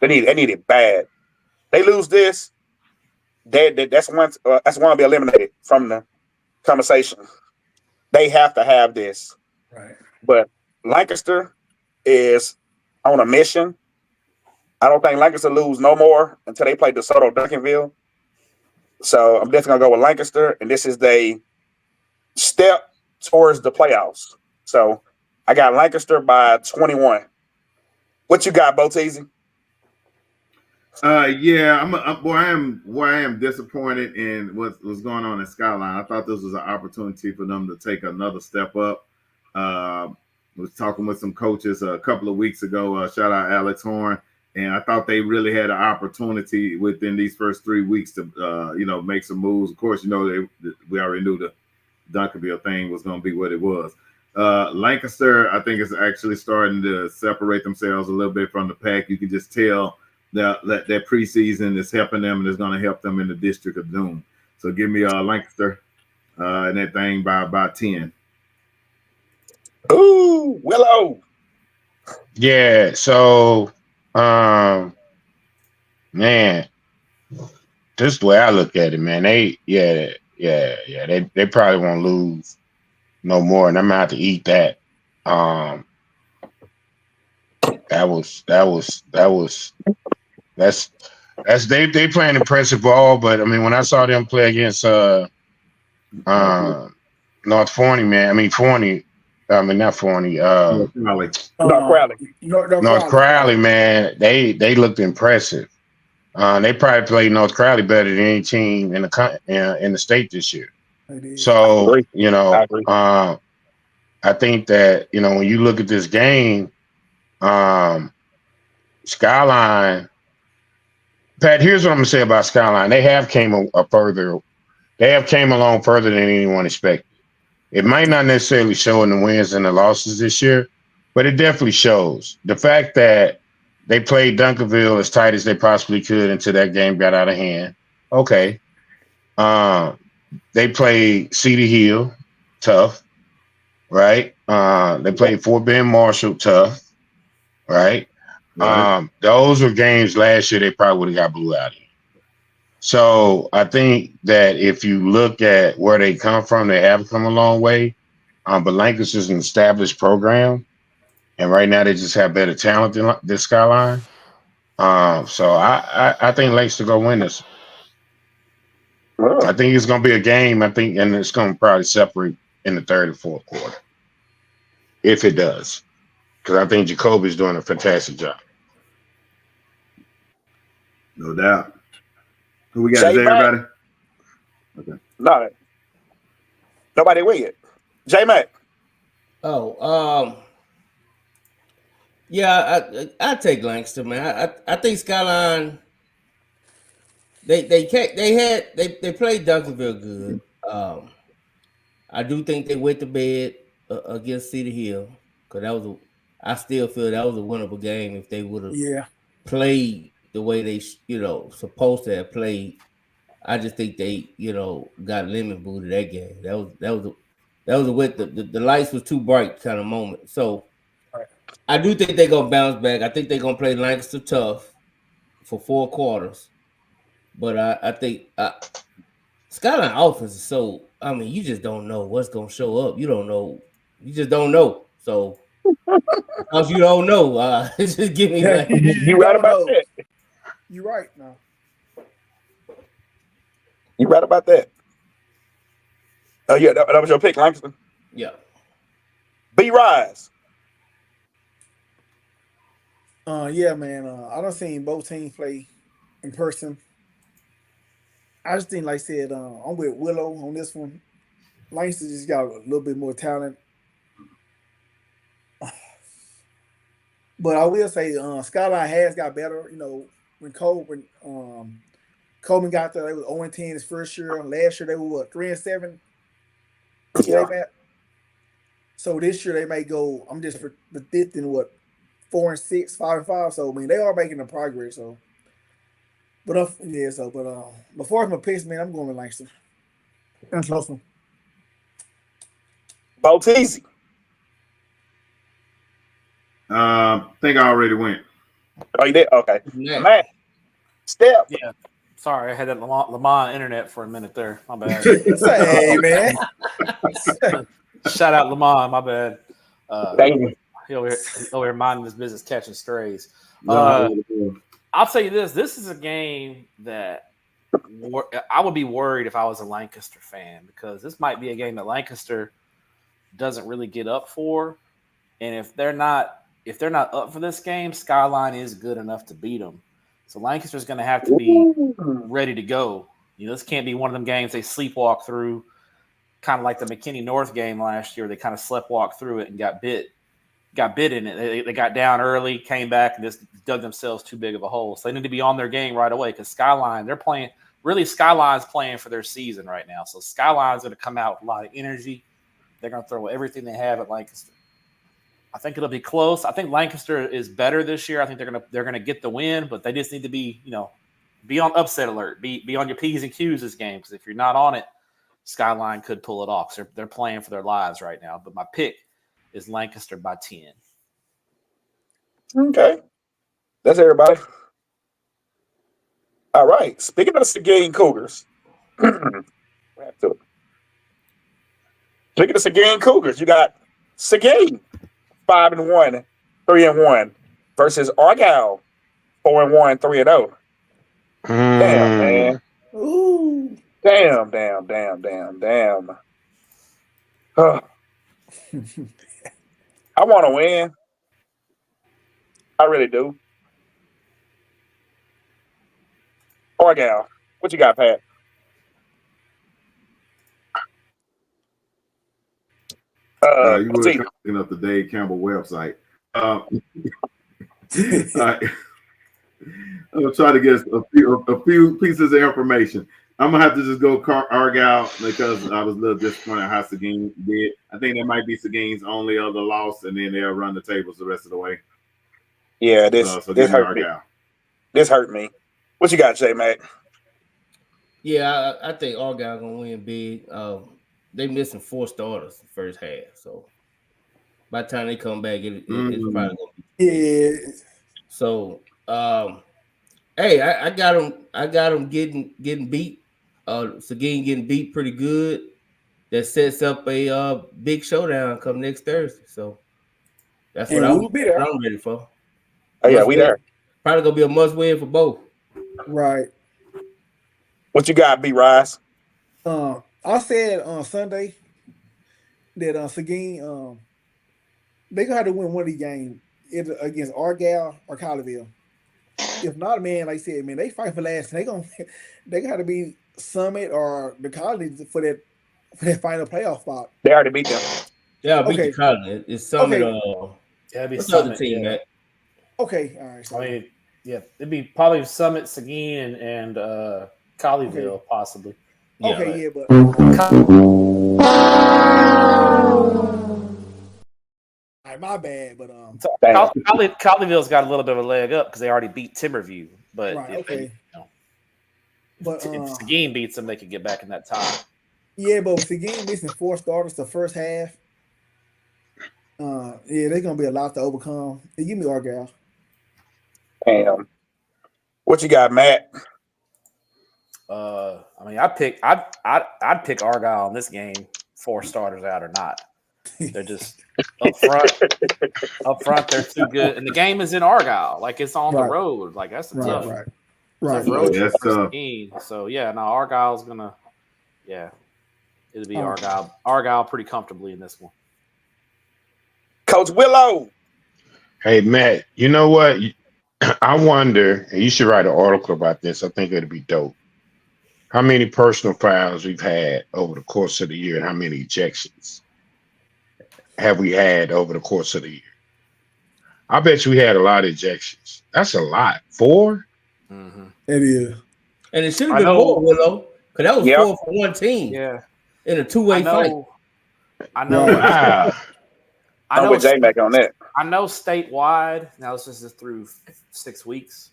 They need it bad. They lose this, that's one to be eliminated from the conversation. They have to have this. Right. But Lancaster is on a mission. I don't think Lancaster lose no more until they play DeSoto Duncanville. So I'm definitely gonna go with Lancaster, and this is the step towards the playoffs. So I got Lancaster by 21. What you got, Boteezy? Yeah, I am disappointed in what's going on in Skyline. I thought this was an opportunity for them to take another step up. I was talking with some coaches a couple of weeks ago. Shout out Alex Horn, and I thought they really had an opportunity within these first 3 weeks to make some moves. Of course, we already knew the Duncanville thing was going to be what it was. Lancaster, I think, is actually starting to separate themselves a little bit from the pack. You can just tell that preseason is helping them and is going to help them in the District of Doom. So give me Lancaster and that thing by about 10. Ooh, Willow. Yeah, so man, this is the way I look at it, man. They probably won't lose no more, and I'm gonna have to eat that. That's they playing impressive ball, but I mean when I saw them play against North Forney, man. I mean Forney. I mean not Forney. North Crowley, man. They looked impressive. They probably played North Crowley better than any team in the state this year. So I think that when you look at this game, Skyline. Pat, here's what I'm gonna say about Skyline. They have came along further than anyone expected. It might not necessarily show in the wins and the losses this year, but it definitely shows. The fact that they played Duncanville as tight as they possibly could until that game got out of hand. Okay. They played Cedar Hill, tough, right? They played Fort Bend Marshall, tough, right? Those were games last year they probably would have got blew out in. So I think that if you look at where they come from, they have come a long way. But Lancaster's an established program, and right now they just have better talent than this Skyline. So I think Lancaster gonna win this. I think it's gonna be a game. And it's gonna probably separate in the third and fourth quarter, if it does, because I think Jacoby's doing a fantastic job. No doubt. Who we got? Is everybody? Okay. No, nobody with it. J-Mac. Yeah, I take Lancaster, man. I think Skyline. They played Duncanville good. I do think they went to bed against Cedar Hill because I still feel that was a winnable game if they would have played the way they supposed to have played. I just think they got lemon booted that game. That was with the lights was too bright kind of moment. So I do think they're gonna bounce back. I think they're gonna play Lancaster tough for 4 quarters. But I think Skyline offense is so. I mean, you just don't know what's gonna show up. You don't know. You just don't know. So because you don't know, just give me like you right about that. You're right. No. You right about that. Oh yeah, that was your pick, Langston. Yeah. B Rise. Yeah, man. I done seen both teams play in person. I just think, like I said, I'm with Willow on this one. Langston just got a little bit more talent. But I will say, Skyline has got better. You know, when Coleman got there, they was 0-10 his first year. Last year they were what, 3-7? Yeah. So this year they may go. I'm just predicting what, 4-6, 5-5. So I mean they are making the progress. So, but before I'm a picks, man, I'm going with Langston. That's close one. Balteezy. Think I already went. Oh, you did? Okay. Yeah. Man. Step. Yeah. Sorry, I had that Lamont internet for a minute there. My bad. Hey, man. Shout out Lamont. My bad. Thank you. He over here minding his business, catching strays. I'll tell you this. This is a game that I would be worried if I was a Lancaster fan, because this might be a game that Lancaster doesn't really get up for. And if they're not up for this game, Skyline is good enough to beat them. So Lancaster's going to have to be ready to go. You know, this can't be one of them games they sleepwalk through, kind of like the McKinney North game last year. They kind of sleptwalked through it and got bit in it. They got down early, came back, and just dug themselves too big of a hole. So they need to be on their game right away, because Skyline, they're playing – really Skyline's playing for their season right now. So Skyline's going to come out with a lot of energy. They're going to throw everything they have at Lancaster. I think it'll be close. I think Lancaster is better this year. I think they're gonna get the win, but they just need to be on upset alert. Be on your P's and Q's this game, because if you're not on it, Skyline could pull it off. So they're playing for their lives right now. But my pick is Lancaster by 10. Okay, that's everybody. All right. Speaking of the Seguin Cougars, speaking of Seguin Cougars, you got Seguin 5-1, 3-1 versus Argyle 4-1, 3-0. Damn, man. Ooh. Damn. I want to win. I really do. Argyle, what you got, Pat? You were looking up the Dave Campbell website. I'm gonna try to get a few pieces of information. I'm gonna have to just go Argyle, because I was a little disappointed how Seguin did. I think that might be Seguin's only other loss, and then they'll run the tables the rest of the way. Yeah, this hurt me. This hurt me. What you got, J Mac? Yeah, I think Argyle gonna win big. They missing 4 starters the first half, so by the time they come back, it's probably gonna be. Yeah. So, hey, I got them getting beat. Seguin getting beat pretty good. That sets up a big showdown come next Thursday. So that's what I'm ready for. Oh yeah, we there. Probably gonna be a must win for both. Right. What you got, B Rise? I said on Sunday that Seguin they gonna have to win one of these games, either against Argyle or Colleyville. If not, man, like I said, man, they fight for last. They got to be Summit or the College for that final playoff spot. They already beat them. Yeah, beat the College. It's Summit. It'd be what's Summit, the team, yeah. man? Okay, all right. I mean, yeah, it'd be probably Summit, Seguin, and Colleyville, possibly. Yeah, okay, but my bad, but Colleyville's got a little bit of a leg up because they already beat Timberview, but right, okay. If Seguin beats them, they could get back in that tie. Yeah, but with Seguin missing 4 starters the first half, yeah, there's gonna be a lot to overcome. Hey, give me Argyle. Damn. What you got, Matt? I mean, I'd pick Argyle in this game, 4 starters out or not. They're just up front. Up front, they're too good, and the game is in Argyle. Like it's on the road. Like that's a tough road trip for Seguin. So yeah, no, Argyle's gonna, it'll be Argyle pretty comfortably in this one. Coach Willow. Hey Matt, you know what? I wonder, and you should write an article about this. I think it'd be dope. How many personal fouls we've had over the course of the year, and how many ejections have we had over the course of the year? I bet you we had a lot of ejections. That's a lot. 4? Mm-hmm. It is. And it should have been more, Willow, because that was 4 for one team. Yeah. In a two-way fight. I know. I'm with J-Mac on that. I know statewide, now this is through 6 weeks,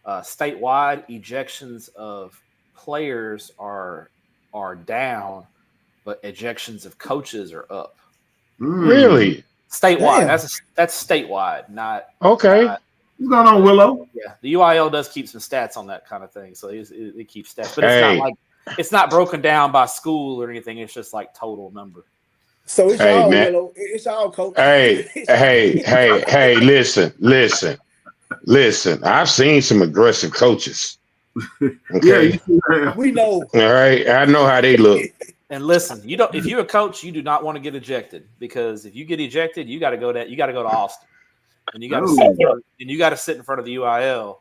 statewide ejections of players are down, but ejections of coaches are up. Really? Statewide. That's statewide, not okay. What's going on, Willow? Yeah, the UIL does keep some stats on that kind of thing, so it keeps stats, but it's not like it's not broken down by school or anything. It's just like total number. So it's y'all, Willow. It's y'all, coach. Hey, listen. I've seen some aggressive coaches. Okay. Yeah, we know. All right, I know how they look. And listen, if you're a coach, you do not want to get ejected, because if you get ejected, you got to go to Austin, and you got to sit in front of the UIL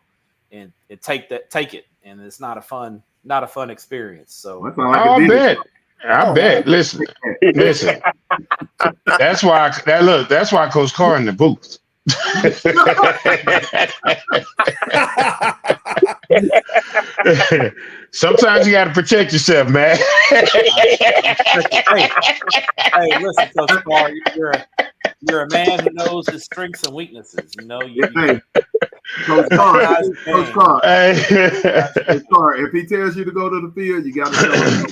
and take it, and it's not a fun experience. So I bet. Listen. That's why Coach Carr in the booth. Sometimes you got to protect yourself, man. Hey, listen, Coach Carr, you're a man who knows his strengths and weaknesses. You know, Coach Carr, if he tells you to go to the field, you got to show him.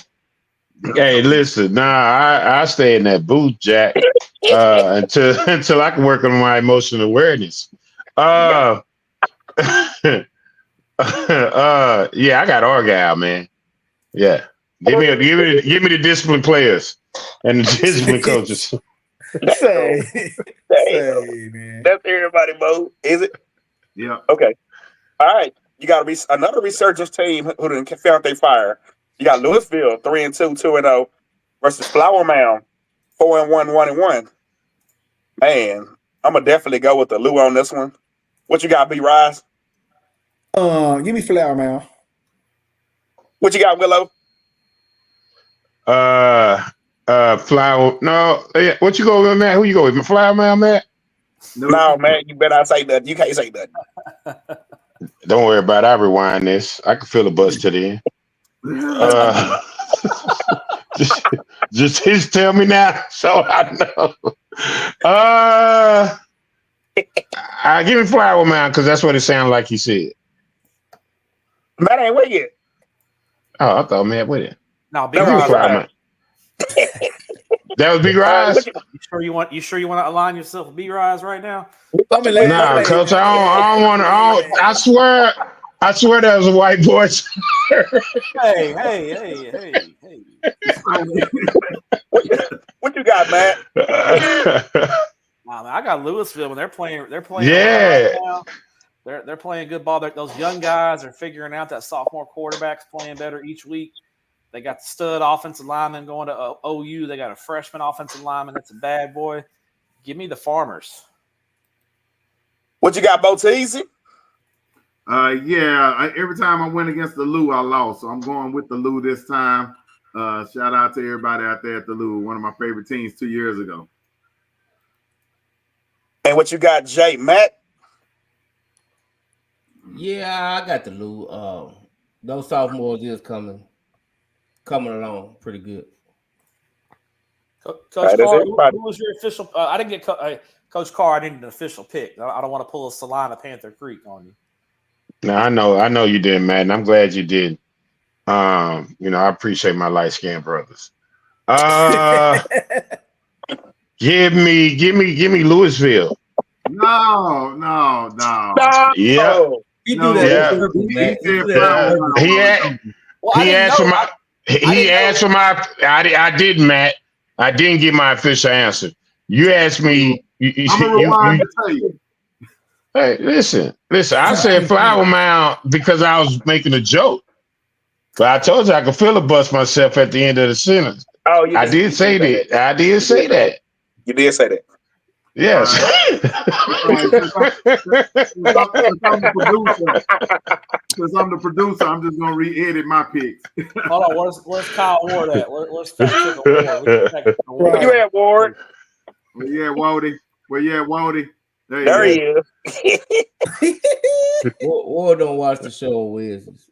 Hey, listen, I stay in that booth, Jack, until I can work on my emotional awareness. Yeah, I got Argyle, man. Yeah, give me the disciplined players and the disciplined coaches. Say, man. That's everybody, Bo. Is it? Yeah. Okay. All right. You got another resurgence team who done found their fire. You got Louisville 3-2, 2-0 versus Flower Mound 4-1, 1-1. Man, I'm gonna definitely go with the Lou on this one. What you got, B Rise? Give me Flower Mound. What you got, Willow? Flower. No, yeah. What you go with, Matt? Who you go with? Flower Mound, Matt? No, man. You better not say that. You can't say that. Don't worry about it. I rewind this. I can feel the buzz to the end. Just tell me now, so I know. I give me Flower Mound because that's what it sounded like he said. Matt ain't with it. Oh, I thought Matt with it. No, Big Rise. That was Big Rise. You sure you want to align yourself with Big Rise right now? Nah, Coach, I don't want to. I swear that was a white boy. Hey. What you got, Matt? Nah, man, I got Louisville, and they're playing. Yeah. Right now. They're playing good ball. Those young guys are figuring out that sophomore quarterback's playing better each week. They got the stud offensive lineman going to OU. They got a freshman offensive lineman that's a bad boy. Give me the Farmers. What you got, Boteezy? Every time I went against the Lou, I lost. So I'm going with the Lou this time. Shout out to everybody out there at the Lou, one of my favorite teams 2 years ago. And what you got, Jay? Matt? Yeah, I got the Lou. Those sophomores is coming along pretty good. Coach Carr, who was your official? I didn't get Coach Carr. I didn't get an official pick. I don't want to pull a Salina Panther Creek on you. No, I know you did, Matt, and I'm glad you did. I appreciate my light skinned brothers. Give me Louisville. No. Yeah. He do that Yeah. on purpose, man. He do that Yeah. on purpose. He asked for my. He asked for my. I didn't, Matt. I didn't get my official answer. You asked me. I'm gonna rewind to tell you. Hey, listen. I said Flower Mound because I was making a joke. But I told you I could filibust myself at the end of the sentence. Oh, I did say that. I did say that. You did say that. Yes. Since I'm the producer, I'm just gonna re-edit my picks. Hold on, where's Kyle Ward at? Where's fact checker Ward? Where you at, Ward? Well, yeah, Wody. There he is. Ward don't watch the show on Wednesdays.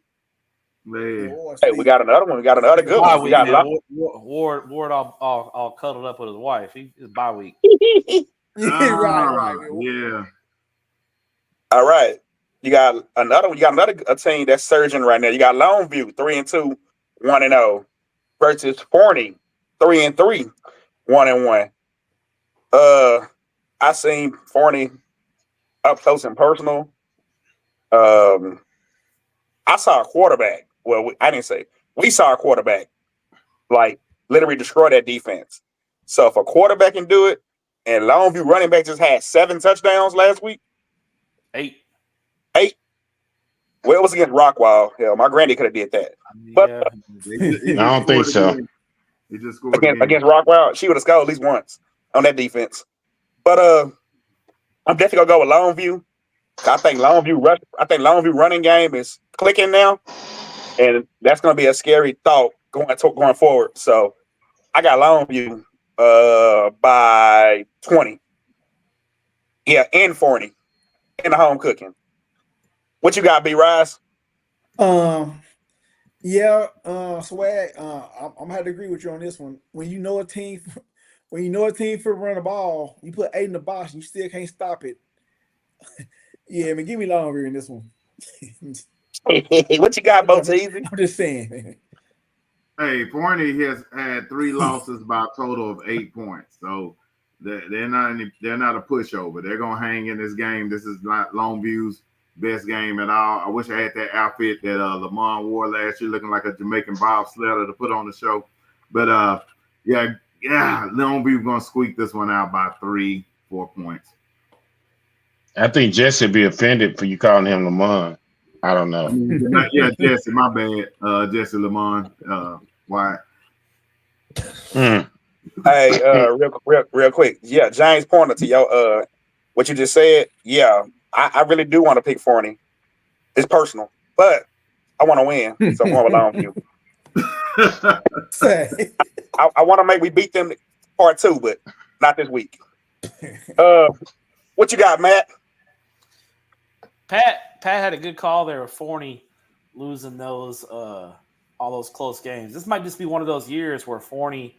Man. Hey, we got another one. We got another good one. We got Ward all cuddled up with his wife. It's bye week. Right. Yeah. All right. You got another one. You got another team that's surging right now. You got Longview 3-2, 1-0 versus Forney 3-3, 1-1. I seen Forney up close and personal. I saw a quarterback. Well, I didn't say. We saw a quarterback like literally destroy that defense. So if a quarterback can do it, and Longview running back just had 7 touchdowns last week. 8. Well, it was against Rockwall. Hell, my granny could have did that. But I don't think so. He just scored against Rockwall, she would have scored at least once on that defense. But I'm definitely gonna go with Longview. I think Longview running game is clicking now, and that's gonna be a scary thought going forward. So I got Longview by 20. Yeah, and 40 in the home cooking. What you got, B-Rise? Swag. I'm gonna have to agree with you on this one. When you know a team for run the ball, you put 8 in the box and you still can't stop it. Yeah, give me Longview in this one. What you got, Boteezy? I'm just saying. Hey, Forney has had 3 losses by a total of 8 points. So they're not a pushover. They're gonna hang in this game. This is not Longview's best game at all. I wish I had that outfit that Lamont wore last year, looking like a Jamaican bobsledder to put on the show. But Longview gonna squeak this one out by 3-4 points. I think Jesse be offended for you calling him Lamont. I don't know. Jesse, my bad. Jesse Lamont. Why? Hey, real quick. Yeah, James Pointer to your what you just said. Yeah, I really do want to pick Forney. It's personal, but I want to win, so I'm going with Longview. I want to we beat them part 2, but not this week. What you got, Matt? Pat had a good call there with Forney losing those all those close games. This might just be one of those years where Forney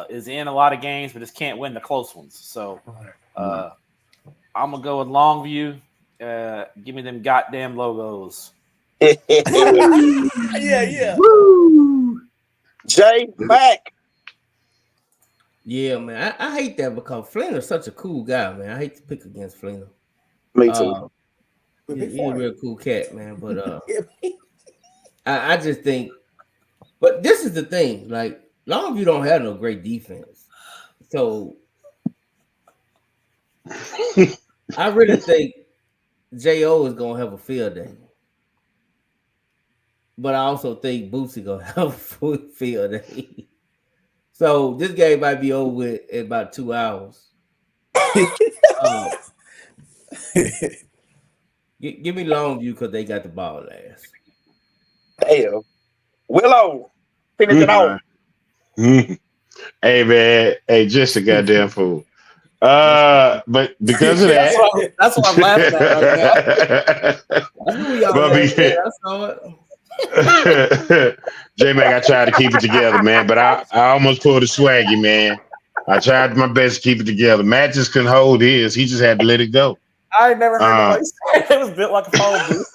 is in a lot of games, but just can't win the close ones. So I'm gonna go with Longview. Give me them goddamn logos. Yeah. Woo. Jay back. Yeah, man. I hate that because Fleener's such a cool guy, man. I hate to pick against Fleener. Me too. He's a real cool cat, man. But I just think, but this is the thing, like Longview don't have no great defense. So I really think J.O. is gonna have a field day. But I also think Bootsy gonna have a full field day. So this game might be over with in about 2 hours. Give me Longview because they got the ball last. Damn. Willow, finish it off. Hey man, hey, just a goddamn fool. But because of that, that's what I'm laughing at right now. J-Mac, I tried to keep it together, man, but I almost pulled a swaggy, man. I tried my best to keep it together. Matt just couldn't hold his. He just had to let it go. I never heard nobody say it. It was built like a phone booth.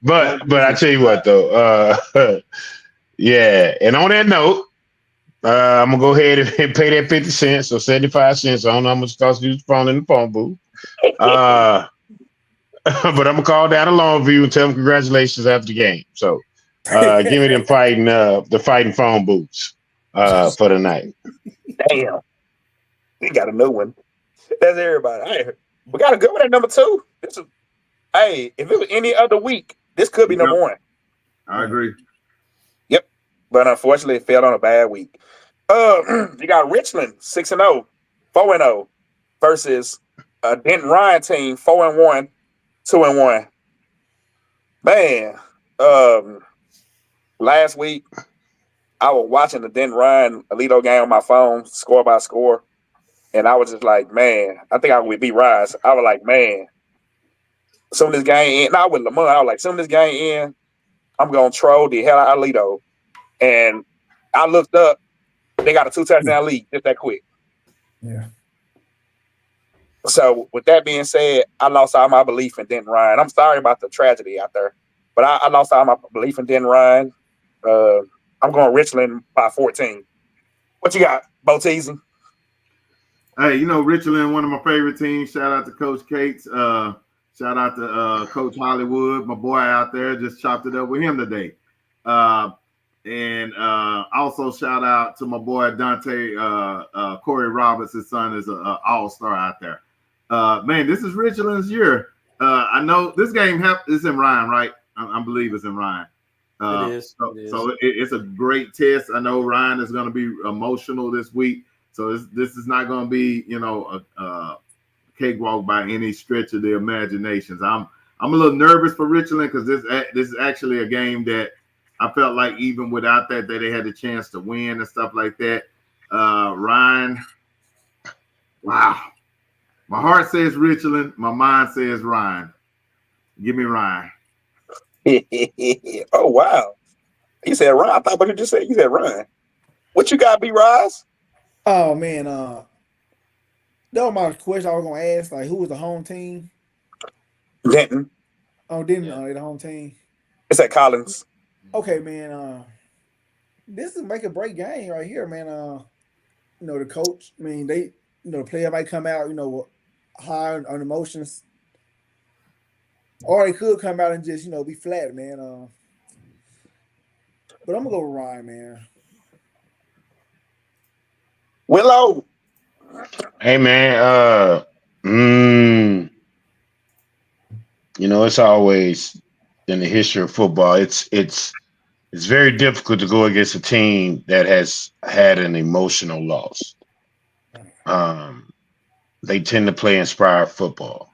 But I tell you what though, yeah. And on that note, I'm gonna go ahead and pay that 50 cents or 75 cents. I don't know how much it costs to use the phone in the phone booth. But I'm gonna call down to Longview and tell them congratulations after the game. So give me them fighting the fighting phone booths for the night. Damn. We got a new one. That's everybody. Hey, we got a good one at number 2. Hey, if it was any other week, this could be number 1. I agree. Yep. But unfortunately, it fell on a bad week. You got Richland 6-0, 4-0 versus a Denton Ryan team 4-1, 2-1. Man, last week I was watching the Denton Ryan Alito game on my phone, score by score, and I was just like, man, I think I would beat Rise. I was like, man, soon as this game in, not with Lamont, I was like, soon as this game in, I'm gonna troll the hell out of Alito. And I looked up, they got a 2-touchdown lead just that quick. Yeah. So with that being said, I lost all my belief in Denton Ryan. I'm sorry about the tragedy out there, but I lost all my belief in Denton Ryan. I'm going Richland by 14. What you got, Boteezy? Hey, you know, Richland, one of my favorite teams. Shout out to Coach Cates. Shout out to Coach Hollywood, my boy out there. Just chopped it up with him today. And also shout out to my boy Dante, Corey Roberts. His son is an all-star out there. Man, this is Richland's year. I know this game is in Ryan, right? I believe it's in Ryan. It is. So it's a great test. I know Ryan is going to be emotional this week. So this is not going to be, you know, a cakewalk by any stretch of the imaginations. I'm a little nervous for Richland because this is actually a game that I felt like even without that they had the chance to win and stuff like that. Ryan, wow. My heart says Richland. My mind says Ryan. Give me Ryan. Oh, wow. You said Ryan. I thought what you just said. You said Ryan. What you got, B-Rise? Oh, man. That was my question I was going to ask. Like, who was the home team? Denton. Oh, Denton, the home team. It's at Collins. Okay, man. This is make a break game right here, man. You know, the coach, I mean, they, you know, the player might come out, you know, high on emotions. Or they could come out and just, you know, be flat, man. But I'm gonna go with Ryan, man. Willow. Hey man, you know, it's always in the history of football, it's very difficult to go against a team that has had an emotional loss. They tend to play inspired football.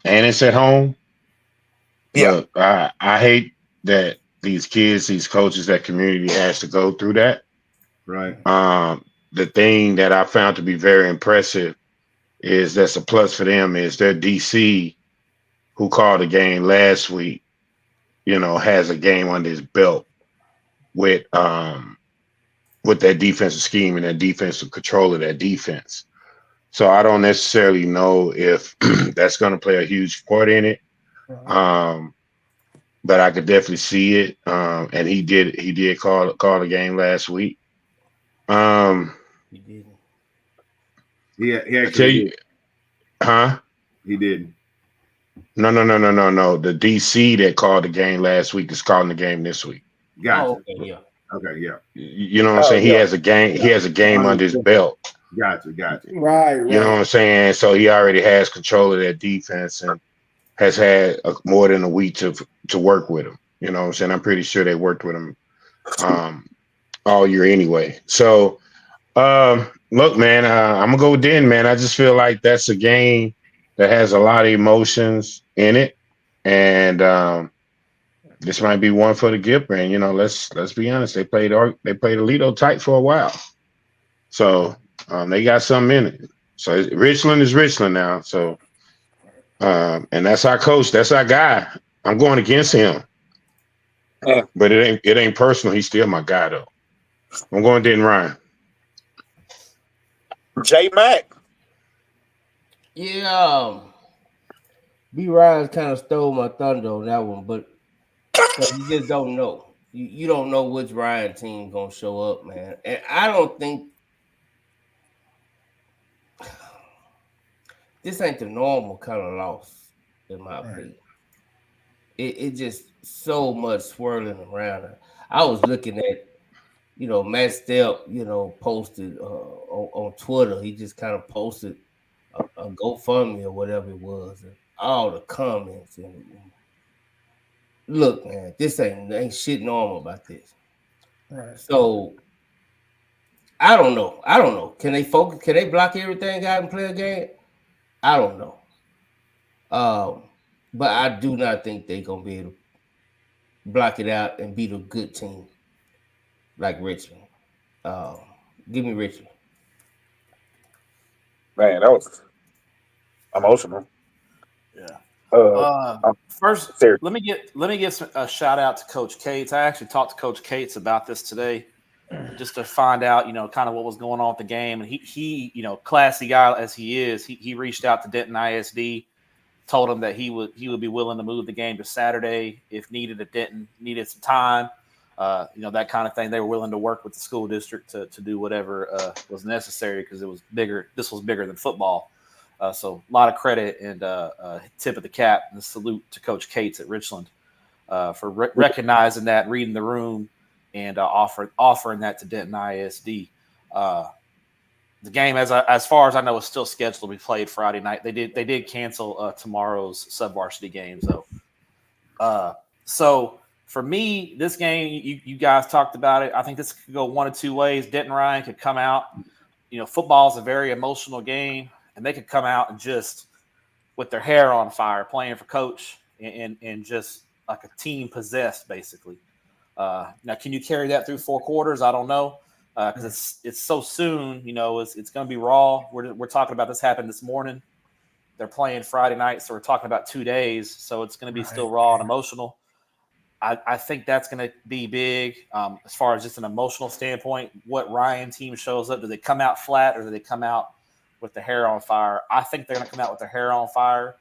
And it's at home. Yeah. But I hate that these kids, these coaches, that community has to go through that. Right. The thing that I found to be very impressive is that's a plus for them is their DC who called the game last week, you know, has a game under his belt with that defensive scheme and that defensive control of that defense. So I don't necessarily know if that's going to play a huge part in it. But I could definitely see it. And he did call the game last week. He did. Yeah, he actually did. Huh? He didn't. No. The DC that called the game last week is calling the game this week. Gotcha. Oh, okay, yeah. Okay, yeah. You know what I'm saying? He has a game. He has a game under his belt. Gotcha. Right. You know what I'm saying? So he already has control of that defense and has had more than a week to work with him. You know what I'm saying? I'm pretty sure they worked with him all year anyway. So look, man, I'm gonna go with Den, man. I just feel like that's a game that has a lot of emotions in it, and this might be one for the Gipper. And you know, let's be honest, they played Alito tight for a while, so they got something in it. So Richland is Richland now. So and that's our coach, that's our guy. I'm going against him, but it ain't personal. He's still my guy though. I'm going Den Ryan. J Mac. Yeah. B. Ryan kind of stole my thunder on that one, but you just don't know. You don't know which Ryan team gonna show up, man. And I don't think this ain't the normal kind of loss, in my opinion. It just so much swirling around. I was looking at, Matt Stepp, posted on Twitter. He just kind of posted a GoFundMe or whatever it was, and all the comments. And look, man, this ain't shit normal about this. Right. So I don't know. Can they focus? Can they block everything out and play a game? I don't know. But I do not think they're gonna be able to block it out and beat a good team like Richmond. Give me Richmond. Man, that was emotional. Yeah. First, serious. let me get a shout out to Coach Cates. I actually talked to Coach Cates about this today, just to find out, kind of what was going on with the game. And he, classy guy as he is, he reached out to Denton ISD, told him that he would be willing to move the game to Saturday if needed. If Denton needed some time, that kind of thing. They were willing to work with the school district to do whatever was necessary because it was bigger. This was bigger than football. So a lot of credit and tip of the cap and salute to Coach Cates at Richland for recognizing that, reading the room, and offering that to Denton ISD. The game, as far as I know, is still scheduled to be played Friday night. They did cancel tomorrow's sub-varsity game, though. So for me, this game, you guys talked about it. I think this could go one of two ways. Denton Ryan could come out. Football is a very emotional game, and they could come out and just with their hair on fire, playing for coach, and just like a team possessed, basically. Now, can you carry that through 4 quarters? I don't know. Because it's so soon, it's going to be raw. We're talking about this happened this morning. They're playing Friday night, so we're talking about 2 days. So it's going to be still raw and emotional. I think that's going to be big as far as just an emotional standpoint. What Ryan team shows up, do they come out flat or do they come out with the hair on fire? I think they're going to come out with their hair on fire.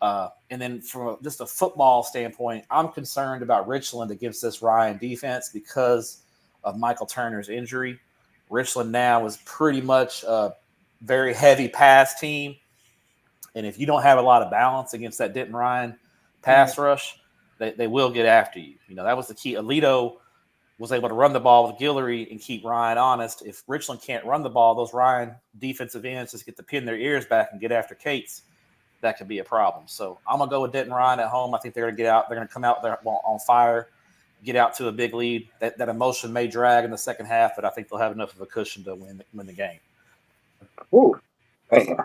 And then from just a football standpoint, I'm concerned about Richland against this Ryan defense because of Michael Turner's injury. Richland now is pretty much a very heavy pass team. And if you don't have a lot of balance against that Denton Ryan pass rush, they will get after you. That was the key. Alito was able to run the ball with Guillory and keep Ryan honest. If Richland can't run the ball, those Ryan defensive ends just get to pin their ears back and get after Cates. That could be a problem. So I'm going to go with Denton Ryan at home. I think they're going to get out. They're going to come out there on fire, get out to a big lead. That emotion may drag in the second half, but I think they'll have enough of a cushion to win the game. Ooh, man.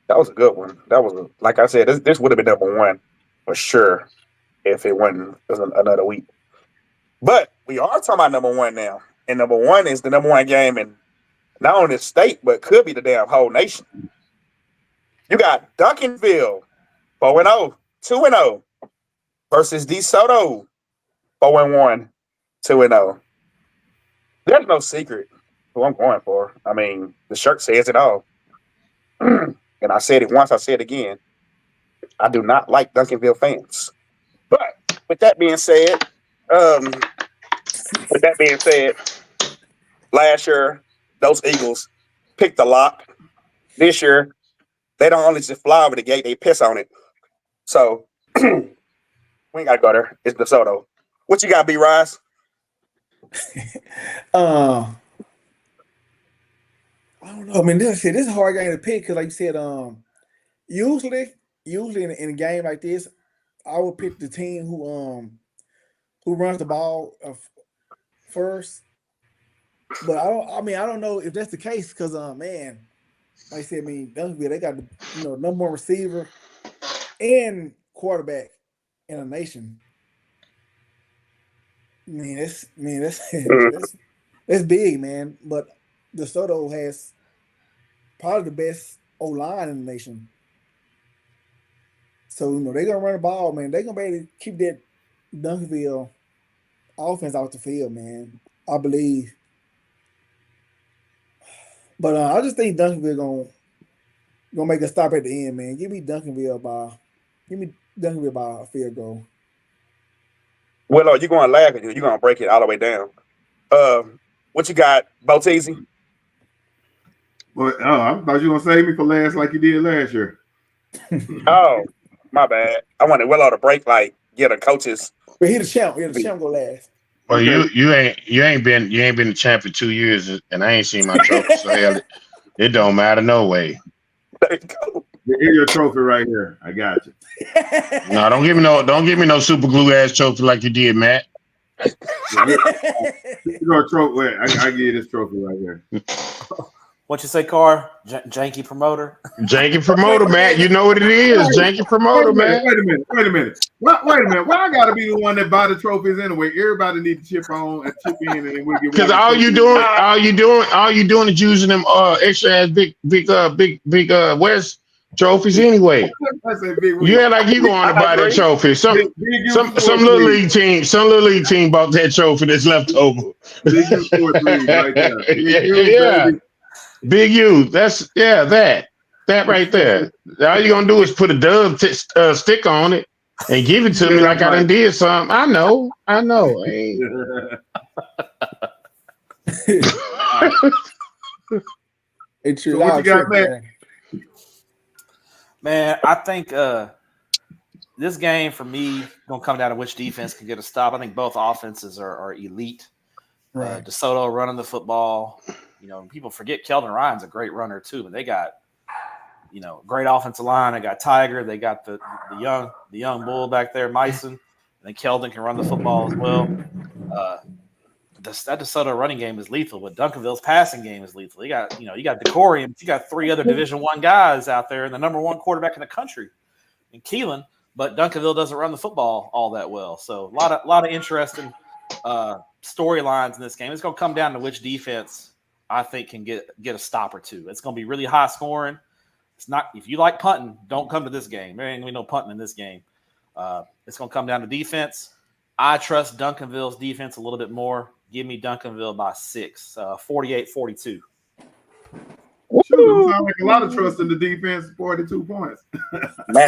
That was a good one. That was, like I said, this would have been number one for sure if it wasn't another week. But we are talking about number one now. And number one is the number one game in not only the state, but could be the damn whole nation. You got Duncanville, 4-0, 2-0 versus DeSoto, 4-1, 2-0. There's no secret who I'm going for. I mean, the shirt says it all. And I said it once, I said it again. I do not like Duncanville fans. But with that being said, last year, those Eagles picked the lock. This year, they don't only just fly over the gate, they piss on it. So, we ain't got to go there. It's DeSoto. What you got, B-Rise? I don't know. I mean, this is a hard game to pick because, like you said, usually in a game like this, I would pick the team who runs the ball first. But I don't know if that's the case because, man, like I said, Duncanville, they got the number one receiver and quarterback in the nation. That's big, man. But DeSoto has probably the best O-line in the nation. So, they're going to run the ball, man. They're going to be able to keep that Duncanville offense off the field, man. I believe. But I just think Duncanville going to make a stop at the end, man. Give me Duncanville by Give me Duncanville by a field goal. Well, you're going to laugh at you. You're going to break it all the way down. What you got, Boteezy? Well, I thought you were gonna save me for last like you did last year. Oh, my bad. I wanted Willow to break get a coach's. But he the champ. Yeah, the champ go last. Well, you ain't been the champ for 2 years, and I ain't seen my trophy. So hell, it don't matter no way. There you go. Here's your trophy right here. I got you. No, don't give me no super glue ass trophy like you did, Matt. Your trophy. I give you this trophy right here. What you say, Carr? Janky promoter? Janky promoter, Matt. You know what it is. Janky promoter, man. Wait a minute. Wait a minute. Why I gotta be the one that buy the trophies anyway? Everybody need to chip on and chip in, and then we'll get. Because all you doing is using them extra ass big West trophies anyway. You act like you going to buy that trophy. Some little league team bought that trophy that's left over. Big U Sports League right there. Yeah. Big U, that right there. All you gonna do is put a dub stick on it and give it to me like I done did something. I know. Hey. So what you got, man? I think this game for me gonna come down to which defense can get a stop. I think both offenses are elite. Right. DeSoto running the football. People forget Keldon Ryan's a great runner too, but they got, great offensive line. They got Tiger. They got the young bull back there, Myson. And then Keldon can run the football as well. That DeSoto running game is lethal, but Duncanville's passing game is lethal. You got Decorium. You got 3 other Division I guys out there, and the number 1 quarterback in the country in Keelan. But Duncanville doesn't run the football all that well. So a lot of interesting storylines in this game. It's going to come down to which defense I think can get a stop or two. It's going to be really high scoring. It's not, if you like punting, don't come to this game. There ain't going to be no punting in this game. It's going to come down to defense. I trust Duncanville's defense a little bit more. Give me Duncanville by 6, 48-42. Sounds like a lot of trust in the defense. 42 points. I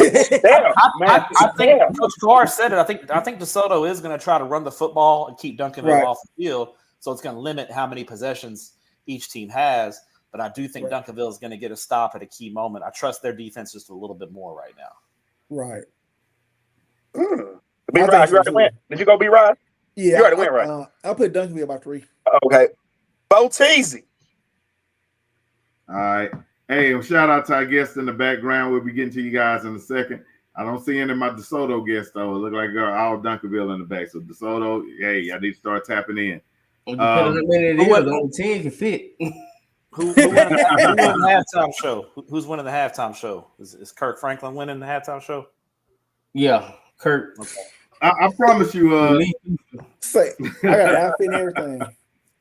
think Coach Carr said it. I think DeSoto is going to try to run the football and keep Duncanville off the field. So it's going to limit how many possessions each team has, but I do think Duncanville is going to get a stop at a key moment. I trust their defense just a little bit more right now. Right. B-Rod, you already win. Did you go B-Rod? Yeah. You already win, right? I'll put Duncanville by 3. Okay. Boteezy. All right. Hey, shout out to our guests in the background. We'll be getting to you guys in a second. I don't see any of my DeSoto guests, though. It look like they're all Duncanville in the back. So DeSoto, hey, I need to start tapping in. The only 10 can fit. Who won the halftime show? Who's winning the halftime show? Is Kirk Franklin winning the halftime show? Yeah, Kirk. Okay. I promise you. Say, I got an outfit and everything.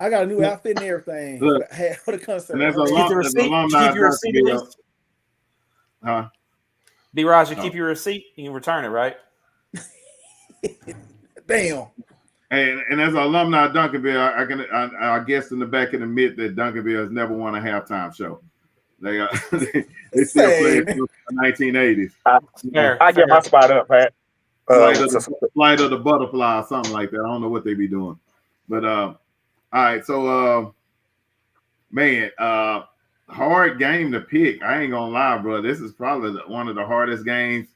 I got a new outfit and everything. Look, for the concert. And that's alumni. Keep your receipt at least. Huh? B-Raj, you keep your receipt. You can return it, right? Damn. And as an alumni of Duncanville, I guess in the back can admit that Duncanville has never won a halftime show. They still play in the 1980s. I get my spot up, Pat. Flight of the Butterfly or something like that. I don't know what they be doing. But all right, so man, hard game to pick. I ain't gonna lie, bro. This is probably one of the hardest games,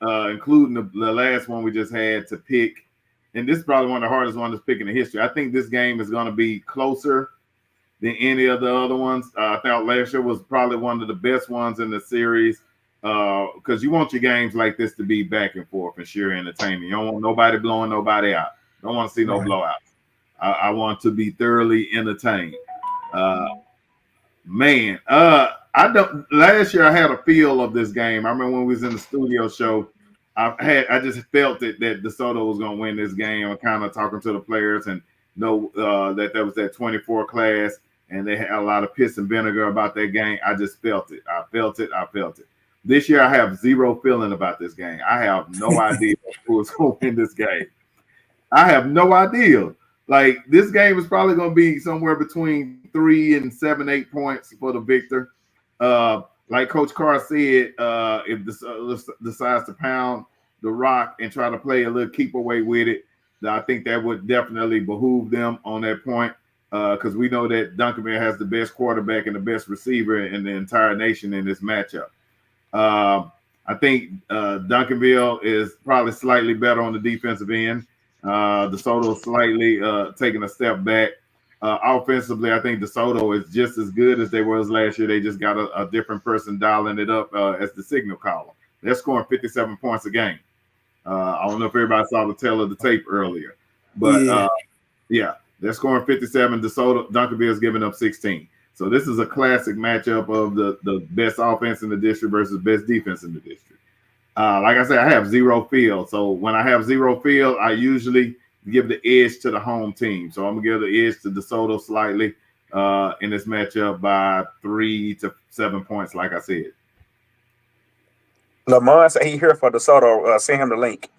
including the last one we just had to pick. And this is probably one of the hardest ones to pick in the history. I think this game is going to be closer than any of the other ones. I thought last year was probably one of the best ones in the series because you want your games like this to be back and forth and sheer entertainment. You don't want nobody blowing nobody out. Don't want to see no blowouts. I want to be thoroughly entertained. Man, I don't. Last year I had a feel of this game. I remember when we was in the studio show. I just felt that DeSoto was going to win this game. I'm kind of talking to the players and know that there was that 24 class and they had a lot of piss and vinegar about that game. I just felt it. I felt it. This year I have zero feeling about this game. I have no idea who is going to win this game. I have no idea. Like, this game is probably going to be somewhere between 3 and 7, 8 points for the victor. like Coach Carr said, if decides to pound the rock and try to play a little keep away with it, I think that would definitely behoove them on that point. Because we know that Duncanville has the best quarterback and the best receiver in the entire nation in this matchup. I think Duncanville is probably slightly better on the defensive end. DeSoto slightly taking a step back. Offensively, I think DeSoto is just as good as they was last year. They just got a different person dialing it up as the signal caller. They're scoring 57 points a game. I don't know if everybody saw the tail of the tape earlier, but yeah. They're scoring 57. Duncanville is giving up 16. So this is a classic matchup of the best offense in the district versus best defense in the district. Like I said, I have zero field. So when I have zero field, I usually give the edge to the home team. So I'm going to give the edge to DeSoto slightly in this matchup by 3 to 7 points, like I said. Lamont said he here for DeSoto. Send him the link.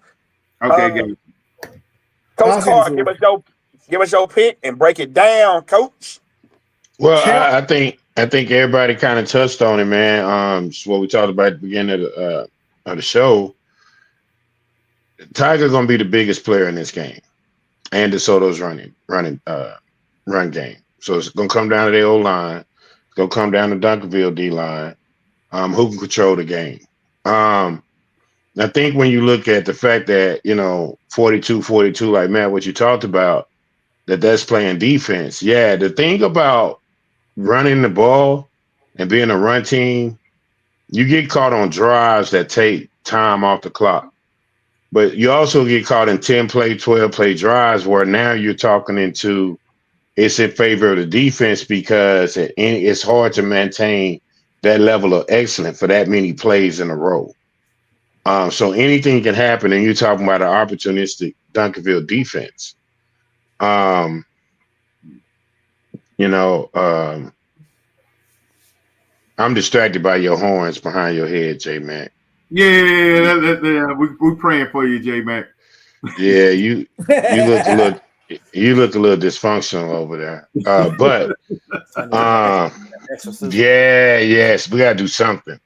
Okay, Coach Carr, give us your pick and break it down, Coach. Well, I think everybody kind of touched on it, man. It's what we talked about at the beginning of the show. Tiger's gonna be the biggest player in this game, and DeSoto's run game. So it's gonna come down to the O line. It's gonna come down to Duncanville D line. Who can control the game? I think when you look at the fact that 42-42, like Matt, what you talked about. That's playing defense. Yeah, the thing about running the ball and being a run team, you get caught on drives that take time off the clock. But you also get caught in 10-play, 12-play drives where now you're talking into it's in favor of the defense because it's hard to maintain that level of excellence for that many plays in a row. So anything can happen, and you're talking about an opportunistic Duncanville defense. I'm distracted by your horns behind your head, J Mac. Yeah, we're praying for you, J Mac. Yeah, you look a little dysfunctional over there. But yes, we gotta do something.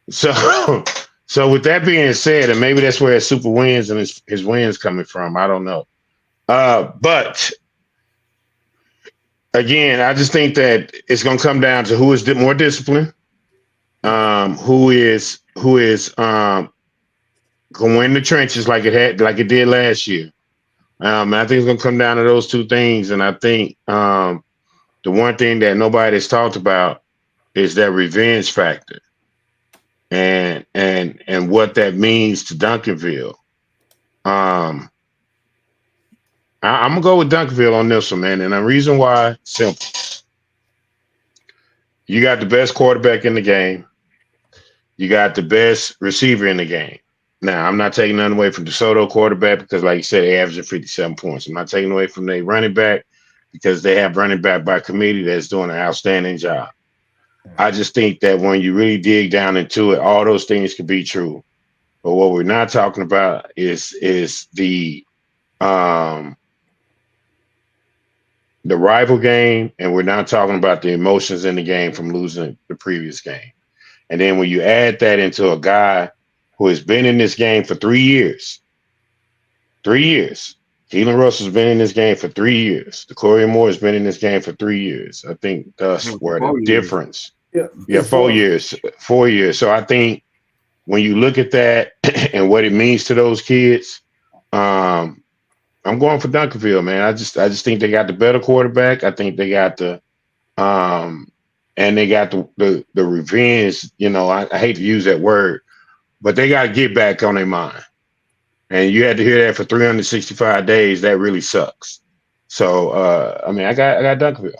So with that being said, and maybe that's where his super wins and his wins coming from. I don't know. But again, I just think that it's going to come down to who is more disciplined, who is going in the trenches like it did last year. I think it's going to come down to those two things, and I think the one thing that nobody has talked about is that revenge factor, and what that means to Duncanville. I'm gonna go with Duncanville on this one, man. And the reason why, simple. You got the best quarterback in the game. You got the best receiver in the game. Now, I'm not taking nothing away from DeSoto quarterback because, like you said, they averaging 57 points. I'm not taking away from their running back because they have running back by committee that's doing an outstanding job. I just think that when you really dig down into it, all those things could be true. But what we're not talking about is the rival game, and we're not talking about the emotions in the game from losing the previous game. And then when you add that into a guy who has been in this game for 3 years, Keelan Russell's been in this game for 3 years. DeCorey Moore has been in this game for 3 years. I think that's where the difference. Yeah, 4 years. 4 years. So I think when you look at that and what it means to those kids, I'm going for Duncanville, man. I just think they got the better quarterback. I think they got the and they got the revenge. I hate to use that word, but they got to get back on their mind. And you had to hear that for 365 days. That really sucks. So I got Duncanville.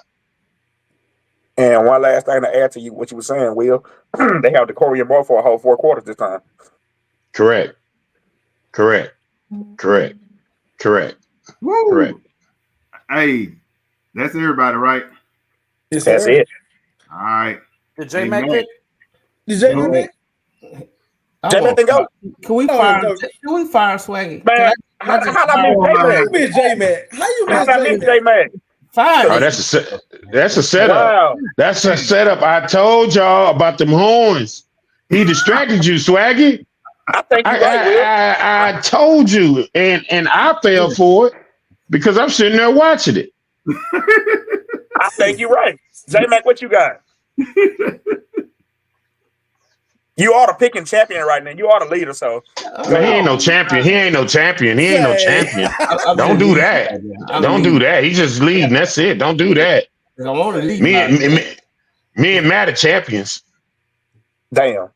And one last thing to add to what you were saying, Will, they have DeCorey Moore for a whole 4 quarters this time. Correct. Woo. Correct. Hey, that's everybody, right? Yes, that's it. All right. Did J Mac pick? Did J Mac? J Mac go. Can we fire Swaggy? Man, how I miss J Mac? How you miss J Mac? How I miss J Mac? Fine. Oh, that's a setup. Wow. That's a setup. I told y'all about them horns. He distracted you, Swaggy. I think you're right, Will. I told you, and I fell for it because I'm sitting there watching it. I think you're right. J-Mac, what you got? You are the picking champion right now. You are the leader, so. Man, he ain't no champion. He ain't no champion. He ain't no champion. Don't do that. Don't do that. He's just leading. That's it. Don't do that. I want to lead. Me and Matt are champions. Damn.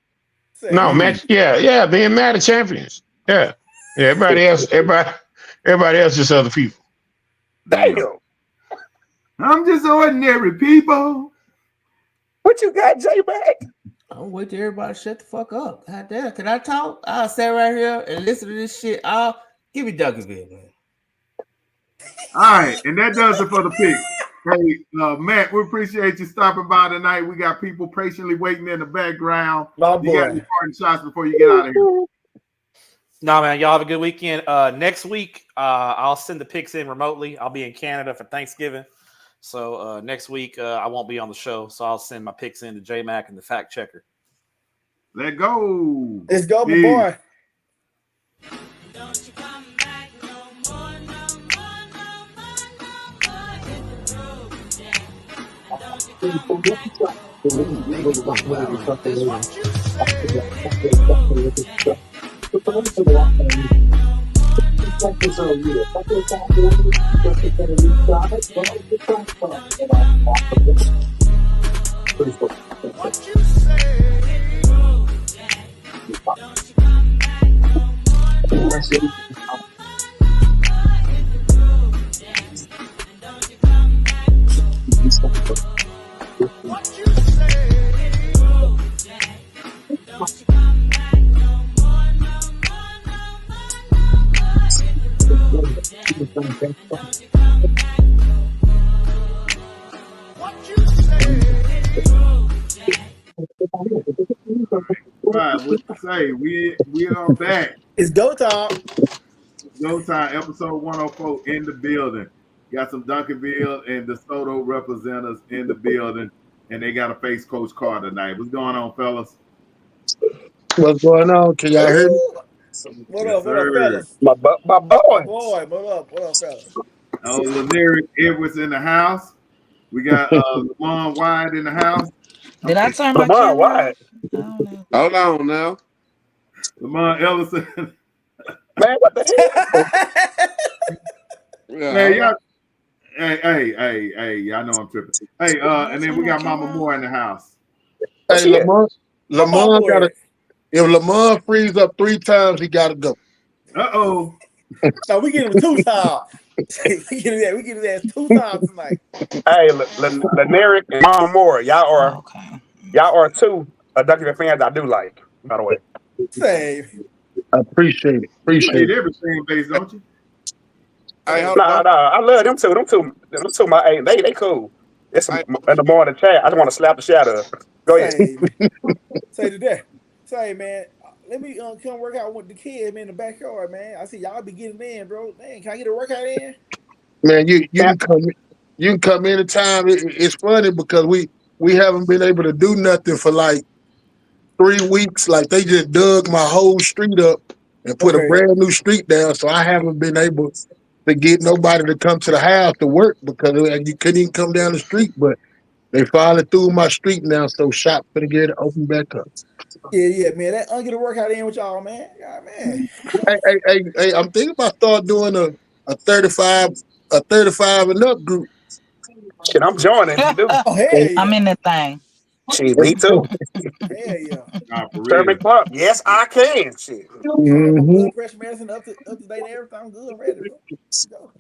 No, Matt. Yeah. Me and Matt are champions. Yeah. Everybody else just other people. Damn. I'm just ordinary people. What you got, J-Mac? I'm wait till everybody shut the fuck up. God damn, can I talk? I'll sit right here and listen to this shit. Give me Duncanville, man. All right, and that does it for the pick. Hey, Matt, we appreciate you stopping by tonight. We got people patiently waiting in the background. My You got any parting shots before you get out of here? No, man, y'all have a good weekend. Next week, I'll send the picks in remotely. I'll be in Canada for Thanksgiving. So next week, I won't be on the show. So I'll send my picks in to J-Mac and the fact checker. Let's go. Let's go, my boy. Don't you come back no more, no more, no more, no more. Hit the road, Jack. Don't you come back no What you say? Right, what you say? We are back. It's go time. Go time, episode 104 in the building. Got some Duncanville and DeSoto representatives in the building, and they got to face Coach Carter tonight. What's going on, fellas? What's going on? Can y'all hear me? What up, fellas? My boy. What up, fellas? Lyric Edwards in the house. We got Lamont Wyatt in the house. Did I turn my camera Wyatt? Hold on now. Lamont Ellison. Man, what the hell? Man, y'all. Hey, y'all know I'm tripping. Hey, and then we got Mama Moore in the house. Hey, Lamont got to. If Lamont frees up 3 times, he got to go. Uh-oh. No, we get him 2 times. we get his ass 2 times tonight. Hey, Leneric and Mama Moore, y'all are 2 Duncanville fans I do like, by the way. Same. I appreciate it. You hate everything base, don't you? Nah, I love them two. Them two, my they cool. It's in the morning chat. I just want to slap the shit out of her. Go ahead. Say to that. Say, man, let me come work out with the kids, man, in the backyard, man. I see y'all be getting in, bro. Man, can I get a workout in? Man, you can come. You can come anytime. It's funny because we haven't been able to do nothing for like 3 weeks. Like they just dug my whole street up and put a brand new street down. So I haven't been able to get nobody to come to the house to work because you couldn't even come down the street. But they finally threw my street now, so shop for to get it open back up. Yeah, man. That get a workout in with y'all, man. God, man. Hey, I'm thinking about start doing a 35 and up group. Shit, I'm joining. You do. Oh, hey, I'm in the thing. Shit, me too. Hell yeah. Turban Club. Yes, I can. Shit. Blood pressure medicine up to date and everything. I'm good and ready, bro. Let's go.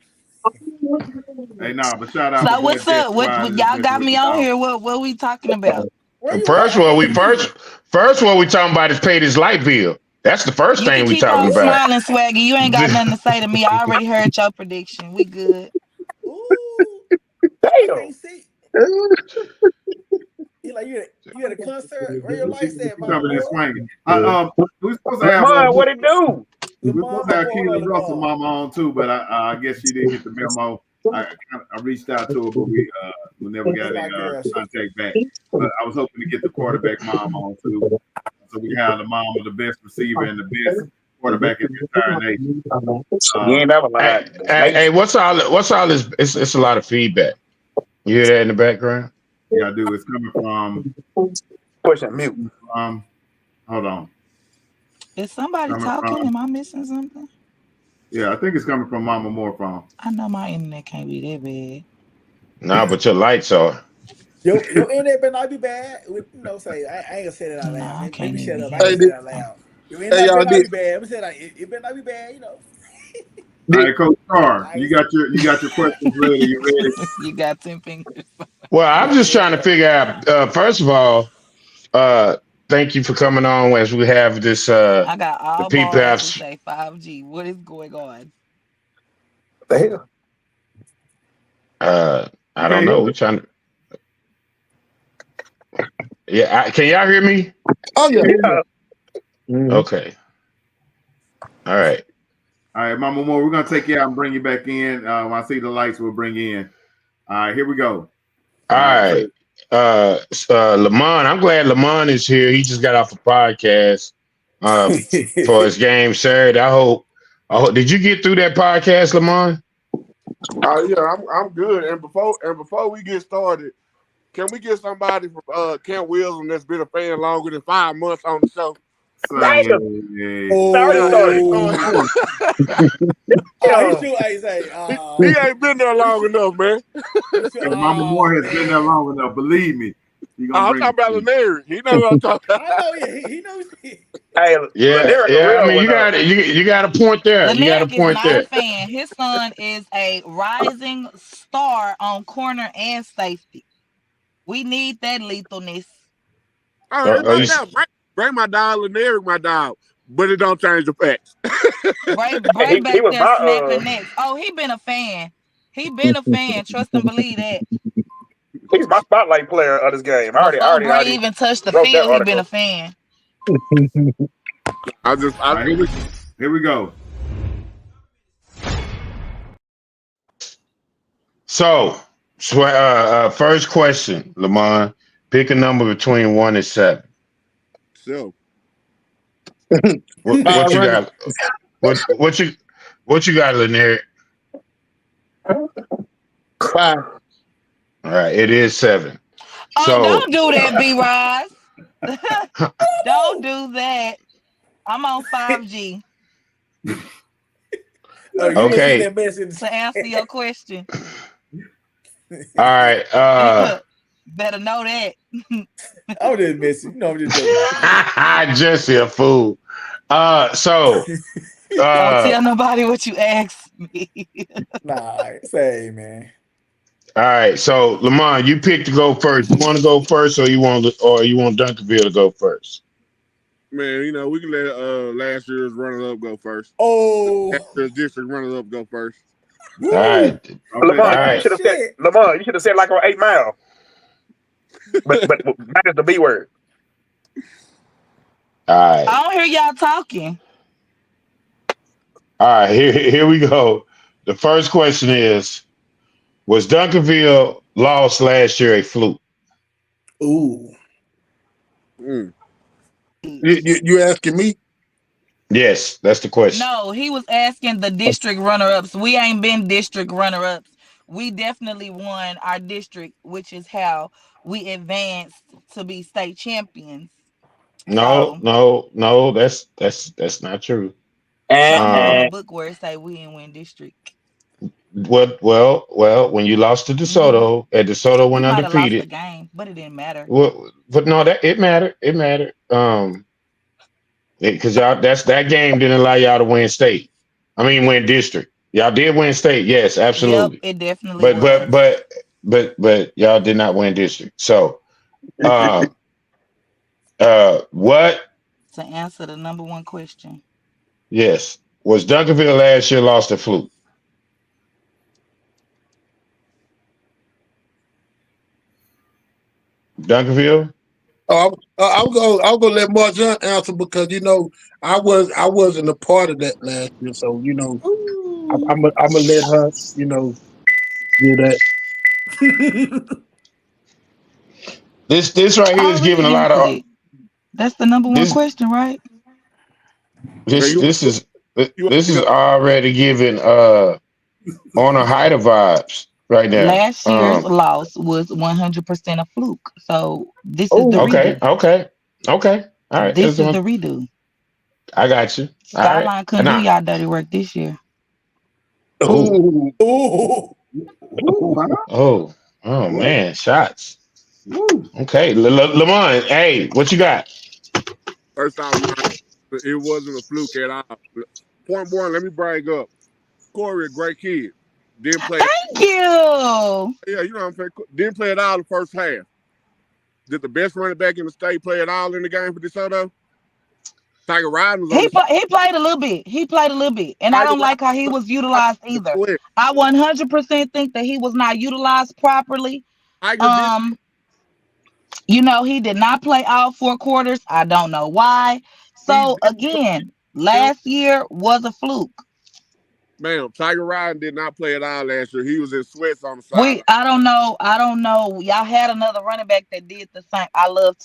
Hey, but shout out. So what's up? What y'all got me on here? What we talking about? First what we talking about is paid his light bill. That's the first thing we talking about. Smiling, Swaggy. You ain't got nothing to say to me. I already heard your prediction. We good. Ooh. Damn. You at a concert? Where your lights at, my Coming boy? and swinging. We supposed to have what it do? We supposed to have Keely Russell Mama on too, but I guess she didn't get the memo. I I reached out to her, but we never got any contact back. But I was hoping to get the quarterback mom on too, so we have the mom of the best receiver and the best quarterback in the entire nation. You ain't never lied. Hey, what's all this? It's a lot of feedback. You hear that in the background? Yeah, I do. It's coming from pushing mute. Hold on. Is somebody Coming talking? from- Am I missing something? Yeah, I think it's coming from Mama Moore phone. I know my internet can't be that bad. Nah, but your lights are. Your internet better not be bad. You know, say I ain't gonna say that out loud. Maybe shut up. I ain't gonna say that out loud. Your internet better not be bad. I'm saying it better not be bad. You know. All right, Coach Carr, you got your questions ready. You ready? You got 10 fingers. Well, I'm just trying to figure out. First of all, thank you for coming on as we have this. I got all the people bars have. to say 5G. What is going on? The hell? I don't know. We're trying to. Yeah, can y'all hear me? Oh yeah. Okay. All right. All right, Mama Moore, we're gonna take you out and bring you back in. When I see the lights, we'll bring you in. All right, here we go. All right. Lamont, I'm glad Lamont is here. He just got off a podcast for his game Saturday. I hope. Did you get through that podcast, Lamont? Yeah, I'm good. And before we get started, can we get somebody from Camp Wilson that's been a fan longer than 5 months on the show? Already He ain't been there long enough, man. Mama Moore has been there long enough. Believe me. I'm talking about Lanier. He knows what I'm talking about. I know, yeah, he knows. Hey, Yeah. I mean, you got a point there. You got a Leneric is point not there. a fan. His son is a rising star on corner and safety. We need that lethalness. Bring my dog, Lanier, my dog. But it don't change the facts. Bray back there snapping necks. Oh, he been a fan. He been a fan. Trust and believe that. He's my spotlight player of this game. Before Bray even touched the field, he been a fan. Here we go. So, first question, Lamont. Pick a number between 1 and 7. So, what you got? What you got, Lanier? 5. All right, it is 7. Oh, So don't do that, B-Roz. Don't do that. I'm on 5G. Okay. To answer your question. All right. Better know that. I'm just missing. No, I'm just joking. Jesse a fool. So don't tell nobody what you asked me. Nah, say, man. All right, so Lamont, you picked to go first. You want to go first, or you want Duncanville to go first? Man, you know, we can let last year's runner-up go first. Oh, last year's district runner-up go first. All right, Lamont, you should have said like on 8 Mile. But minus the B word. All right. I don't hear y'all talking. All right, here we go. The first question is, was Duncanville lost last year a fluke? Ooh. You asking me? Yes, that's the question. No, he was asking the district runner-ups. We ain't been district runner-ups. We definitely won our district, which is how we advanced to be state champions. No, that's not true. Show me in the book where it say we didn't win district. Well, when you lost to DeSoto, and DeSoto went We might have lost undefeated. the game, but it didn't matter. Well, but no, it mattered. It mattered. Because that game didn't allow y'all to win state. I mean, win district. Y'all did win state, yes, absolutely. Yep, it definitely was. But y'all did not win district. So, what? To answer the number one question. Yes, was Duncanville last year lost a fluke? Duncanville? I'll go let Marjan answer because I wasn't a part of that last year, so I'm gonna let her Yeah, that. This right here I is already giving a lot answered of it. That's the number one this question, right? this this is You this is already giving on a height of vibes right now. Last year's loss was 100% a fluke. So this is the Okay, redo. okay, okay. All right, This is the redo. I got you. All right, Skyline couldn't do now. y'all dirty work this year. Oh, Ooh. oh, man, shots. Okay, Lamont. Hey, what you got? First off, nah, it wasn't a fluke at all. Point one, let me brag up. Corey, a great kid. Didn't play. Thank you. Yeah, you know what I'm saying. Didn't play at all the first half. Did the best running back in the state play at all in the game for DeSoto? Tiger Ryan was on the He played a little bit. He played a little bit. And I Tiger don't Ryan like how he was utilized was either. on the I 100% think that he was not utilized properly. Tiger did. You know, he did not play all 4 quarters. I don't know why. So again, last year was a fluke. Man, Tiger Ryan did not play at all last year. He was in sweats on the sideline. I don't know. Y'all had another running back that did the same. I love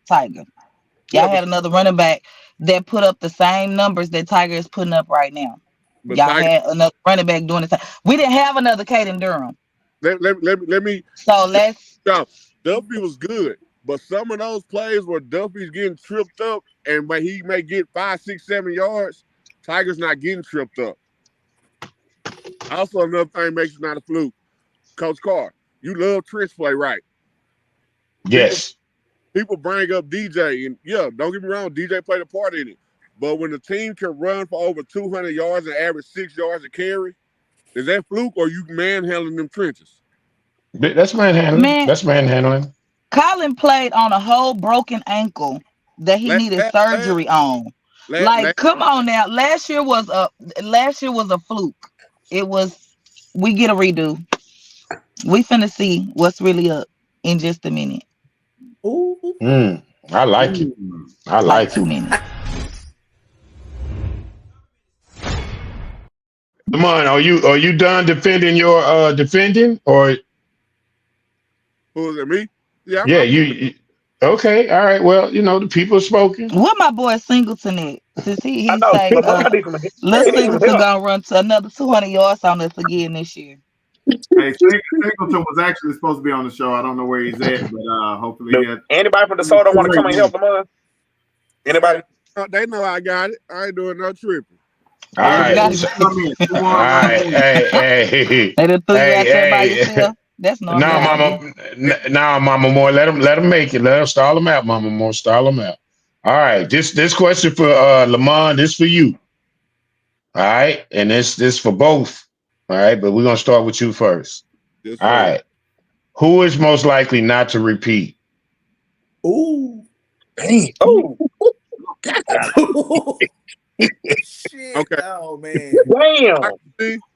Tiger. Y'all had another running back that put up the same numbers that Tiger is putting up right now. But Y'all Tiger, had another running back doing the same. We didn't have another Caden Durham. let me. So let's. Duffy was good, but some of those plays where Duffy's getting tripped up and but he may get 5, 6, 7 yards, Tiger's not getting tripped up. Also, another thing makes it not a fluke. Coach Carr, you love trench play, right? Yes. People bring up DJ, and yeah, don't get me wrong, DJ played a part in it. But when the team can run for over 200 yards and average 6 yards a carry, is that fluke or you manhandling them trenches? That's manhandling. Man, That's manhandling. Colin played on a whole broken ankle that he needed surgery on. Come on now. Last year was a fluke. It was. We get a redo. We finna see what's really up in just a minute. I like it. I like 2 minutes. Come on, are you done defending your defending or? Who is it, me? Yeah. Yeah, you. Okay, all right. Well, the people have spoken. What my boy Singleton at? Since he know. say let's He need some Singleton help. gonna run to another 200 yards on us again this year. Hey, Singleton was actually supposed to be on the show. I don't know where he's at, but hopefully he had. Anybody from DeSoto want to come and help them on? Anybody? They know I got it. I ain't doing no tripping. All right. All right. Hey. They done threw you out there by yourself. That's normal. No, Mama Moore. Let them make it. Let them stall them out, Mama Moore. Stall them out. All right. This question for Lamont. This for you. All right, and this for both. All right, but we're gonna start with you first. Yes, all right. Who is most likely not to repeat? Ooh. Dang. Oh. Shit. Okay. Oh man. Damn.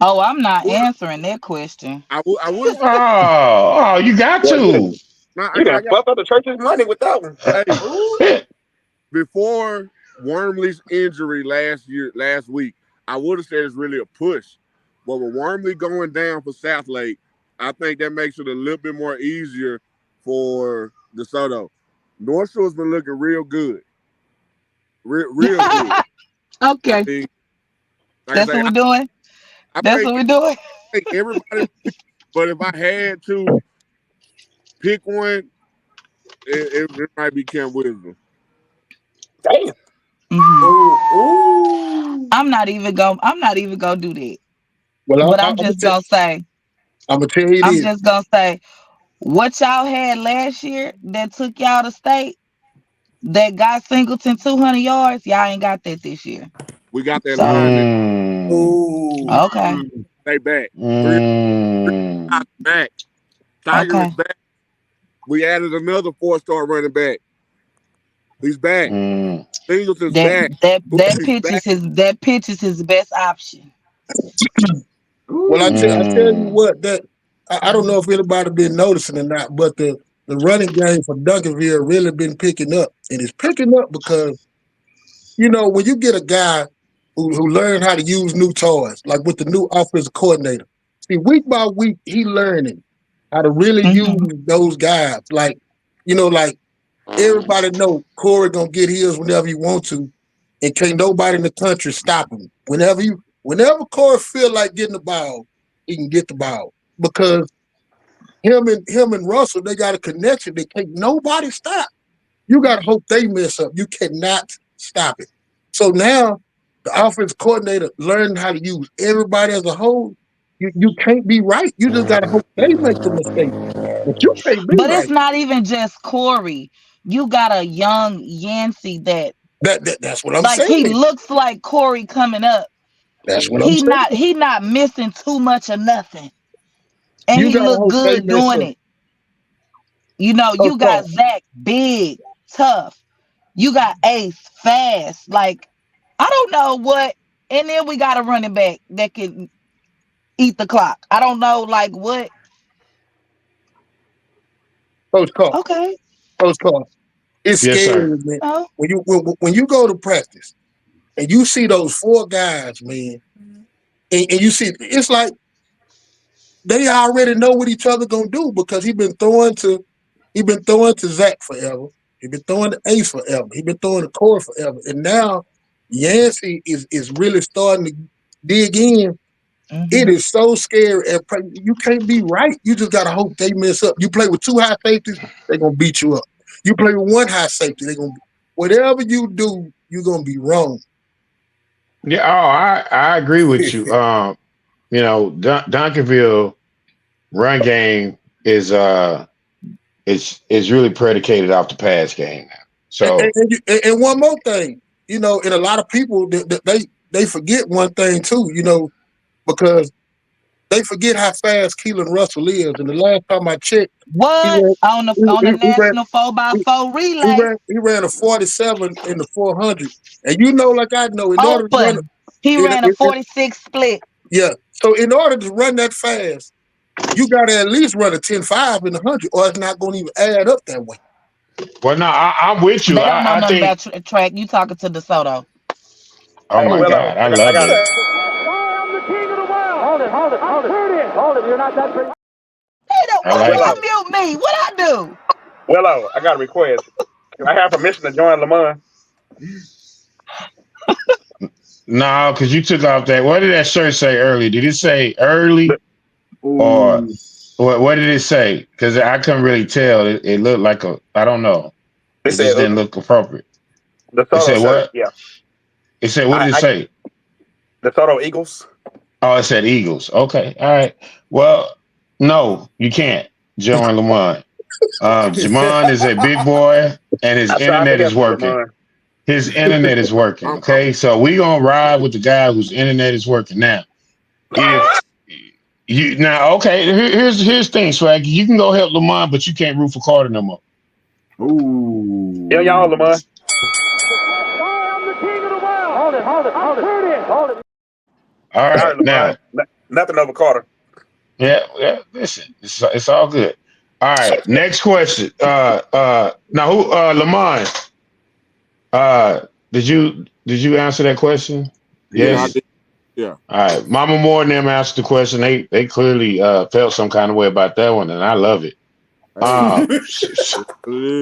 Oh, I'm not answering that question. I would. Oh, you got to. You done fucked up the church's money with that one. Hey, before Wormley's injury last week, I would have said it's really a push. But with Wormley going down for Southlake, I think that makes it a little bit more easier for DeSoto. North Shore's been looking real good. Real good. Okay. I mean, That's what we're doing? That's what we're doing? I think everybody, but if I had to pick one, it might be Cam Wisdom. Damn. I'm not even gonna do that. Well, but I'm just gonna say. I'm gonna tell you I'm this. just gonna say, what y'all had last year that took y'all to state, that got Singleton 200 yards, y'all ain't got that this year. We got that line. Okay. They back. Three back. Tiger is back. We added another 4-star running back. He's back. Singleton's back. That pitch is his best option. Well, I tell you what, that I don't know if anybody been noticing or not, but the running game for Duncanville really been picking up, and it's picking up because when you get a guy who learned how to use new toys, like with the new offensive coordinator, See, week by week, he learning how to really use those guys. Like, like everybody know Corey gonna get his whenever he want to, and can't nobody in the country stop him. Whenever Corey feel like getting the ball, he can get the ball because him and Russell, they got a connection. They can't nobody stop. You got to hope they mess up. You cannot stop it. So now the offense coordinator learned how to use everybody as a whole. You can't be right. You just got to hope they make the mistake. But you can't be But right. it's not even just Corey. You got a young Yancey that's what I'm like saying. he looks like Corey coming up. That's what I'm saying. He not missing too much of nothing. And You he gotta look hope they good mess doing up. it. You got Zach big, tough. You got Ace fast. Like, I don't know what. And then we got a running back that can eat the clock. I don't know, like what. Coach Carr. Okay. Coach Carr. It's Yes, scary, sir. man. When you go to practice and you see those four guys, man, and you see it's like they already know what each other gonna do because he been throwing to Zach forever. He been throwing to Ace forever. He been throwing to Corey forever. And now Yancey is really starting to dig in. It is so scary. And you can't be right. You just gotta hope they mess up. You play with two high safeties, they're gonna beat you up. You play with one high safety, they're gonna whatever you do, you're gonna be wrong. Yeah, I agree with you. Duncanville run game is really predicated off the pass game now. So And one more thing, and a lot of people they forget one thing too, because they forget how fast Keelan Russell is. And the last time I checked, What on the national 4x4 relay? He ran a 47 in the 400, and like I know, in order to run, he ran a 46 split. Yeah, so in order to run that fast, you got to at least run a 10.5 in the 100, or it's not going to even add up that way. Well, no, I'm with you. They don't know I nothing think. about track. You talking to DeSoto? Oh my God, I love it. Hold it. You're not that pretty. I like it. Mute me. What I do? Willow, I got a request. Can I have permission to join Lamont? No, because you took off that. What did that shirt say early? Did it say early, or what did it say? Because I couldn't really tell. It looked like I don't know. It just didn't look appropriate. It said what? Yeah. It said what did it say? The Soto Eagles. Oh, it said Eagles. Okay, all right. Well, no, you can't join Lamont. Jamon is a big boy, and his internet is working. His internet is working. Okay, so we gonna ride with the guy whose internet is working. Now, if here's the thing, Swag. You can go help Lamont, but you can't root for Carter no more. Ooh. Yeah, y'all, Lamont. I'm the king of the world. Hold it. All right, now nothing over Carter. Yeah. Listen, it's all good. All right, next question. Now who? Lamont. Did you answer that question? Yes. Yeah. All right. Mama Moore and them answered the question. They clearly felt some kind of way about that one, and I love it.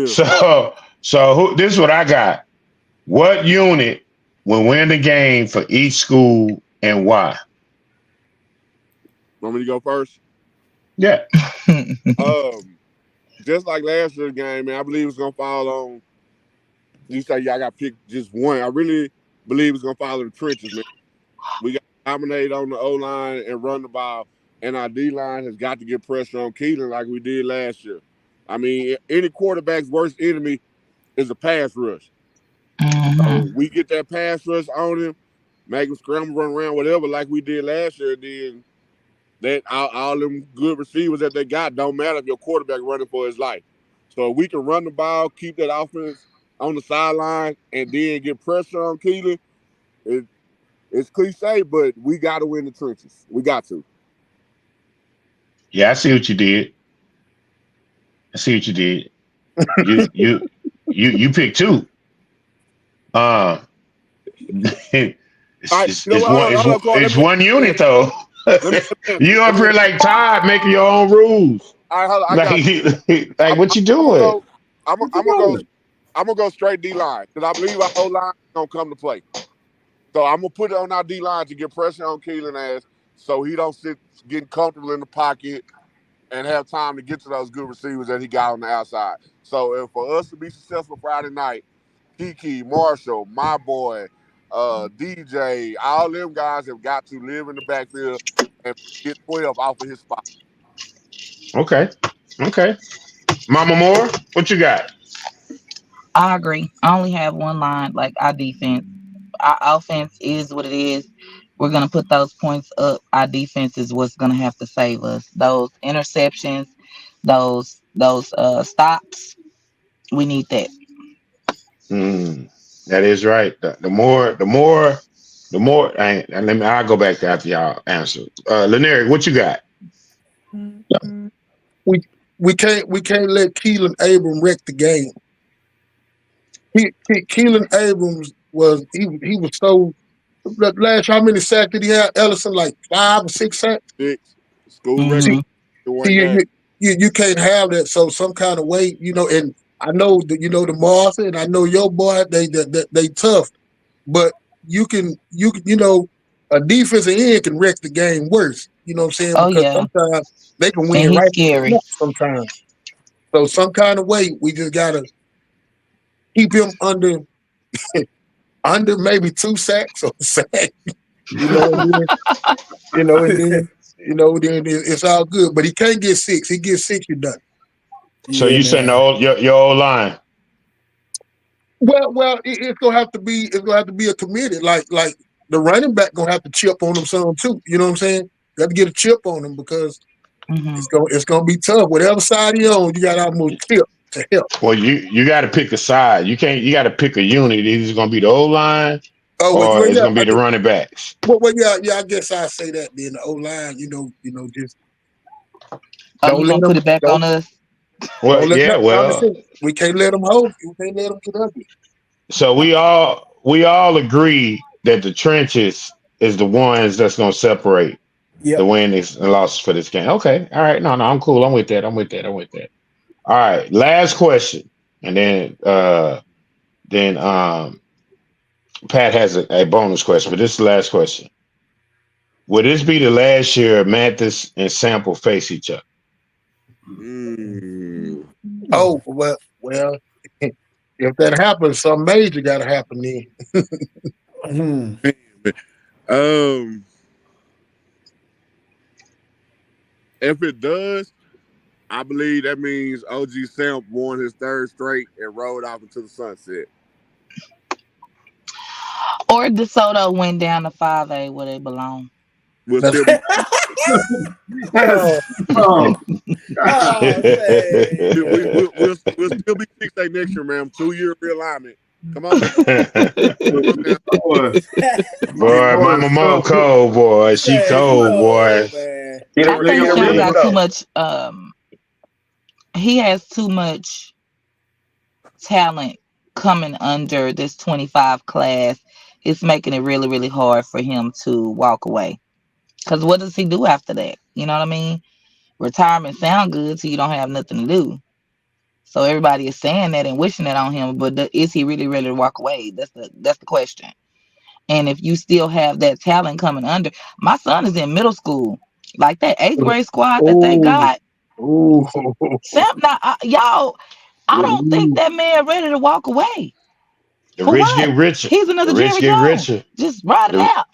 So who? This is what I got. What unit will win the game for each school and why? Want me to go first? Yeah. Just like last year's game, man, I believe it's gonna fall on. You say y'all got picked just one. I really believe it's gonna follow the trenches, man. We got to dominate on the O line and run the ball, and our D line has got to get pressure on Keelan like we did last year. I mean, any quarterback's worst enemy is a pass rush. So we get that pass rush on him, make him scramble, run around, whatever, like we did last year. Then that all them good receivers that they got don't matter if your quarterback running for his life. So if we can run the ball, keep that offense on the sideline, and then get pressure on Keelan, it's cliche, but we got to win the trenches. We got to. Yeah, I see what you did. You picked two. It's one unit though. You up here like Todd making your own rules. All right, hold on. I Like, got you. like what you I'm gonna doing? go. I'm gonna go straight D line because I believe our whole line is gonna come to play. So I'm gonna put it on our D line to get pressure on Keelan ass, so he don't sit getting comfortable in the pocket and have time to get to those good receivers that he got on the outside. So if for us to be successful Friday night, Kiki, Marshall, my boy, DJ, all them guys have got to live in the backfield and get 12 off of his spot. Okay. Okay. Mama Moore, what you got? I agree. I only have one line, like our defense. Our offense is what it is. We're gonna put those points up. Our defense is what's gonna have to save us. Those interceptions, those stops. We need that. That is right. The more. I'll go back to after y'all answer. Lanier, what you got? We we can't let Keelan Abram wreck the game. Keelan Abrams he was so last how many sacks did he have? Ellison like 5 or 6 sacks. 6 school See, record. see you can't have that. So some kind of way, and I know that the Martha and I know your boy they tough, but a defensive end can wreck the game worse. You know what I'm saying? Oh Because yeah, sometimes they can and win he's right scary. sometimes. So some kind of way we just gotta keep him under maybe 2 sacks or a sack. And then it's all good. But he can't get 6. He gets 6, you're done. So you saying your old line? Well, it's gonna have to be a committed like the running back gonna have to chip on him some too. You know what I'm saying? You have to get a chip on him because it's gonna be tough. Whatever side he on, you got to almost chip to help. Well, you got to pick a side. You can't. You got to pick a unit. Either it's going to be the old line, or it's going to be the running backs. Well, yeah. I guess I say that then the O line. Just you gonna put it back on us? Well, yeah. Well, we can't let them hold. We can't let them get ugly. So we all agree that the trenches is the ones that's going to separate the winnings and losses for this game. Okay. All right. No, I'm cool. I'm with that. All right. Last question, and then Pat has a bonus question, but this is the last question. Would this be the last year Mathis and Sample face each other? Oh well. If that happens, something major got to happen then. If it does, I believe that means OG Samp won his 3rd straight and rode off into the sunset. Or DeSoto went down to 5A where they belong. We'll still be. We'll still be 6A next year, ma'am. 2-year realignment. Come on. Boy, Mama Mo cold, boy. She cold, boy. I think Sam got too much. He has too much talent coming under this 25 class. It's making it really, really hard for him to walk away. Because what does he do after that? You know what I mean? Retirement sound good so you don't have nothing to do. So everybody is saying that and wishing that on him, but is he really ready to walk away? That's the question. And if you still have that talent coming under, my son is in middle school, like that 8th grade squad that they got. Sam, y'all, I don't think that man ready to walk away. The rich get richer. He's another Jerry Jones. Just ride it out.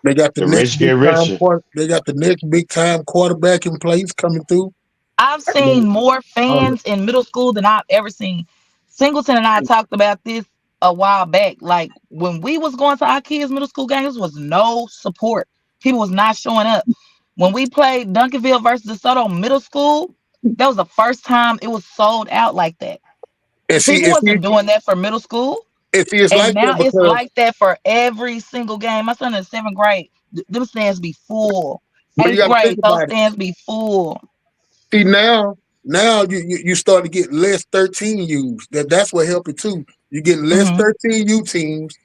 They got the next rich get richer. They got the next big time quarterback in place coming through. I've seen more fans in middle school than I've ever seen. Singleton and I talked about this a while back. Like when we was going to our kids' middle school games, was no support. People was not showing up. When we played Duncanville versus DeSoto middle school, that was the first time it was sold out like that. People wasn't doing that for middle school. It's and now it's like that for every single game. My son in 7th grade, them stands be full. 8th grade, those stands be full. See now you start to get less 13 U's. That's what helped it too. You get less 13U teams,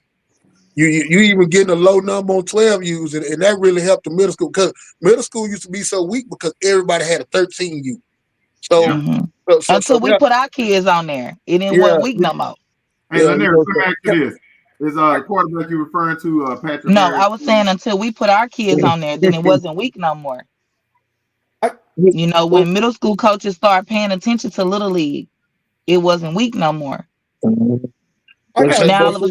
You even getting a low number on 12U's, and that really helped the middle school because middle school used to be so weak because everybody had a 13U. So, Until we that, put our kids on there, it didn't yeah, wasn't weak no more. Hey, Lanier, let me ask you this: is the quarterback you referring to Patrick No, Harris? I was saying until we put our kids on there, then it wasn't weak no more. You know, when middle school coaches start paying attention to Little League, it wasn't weak no more. Now all of a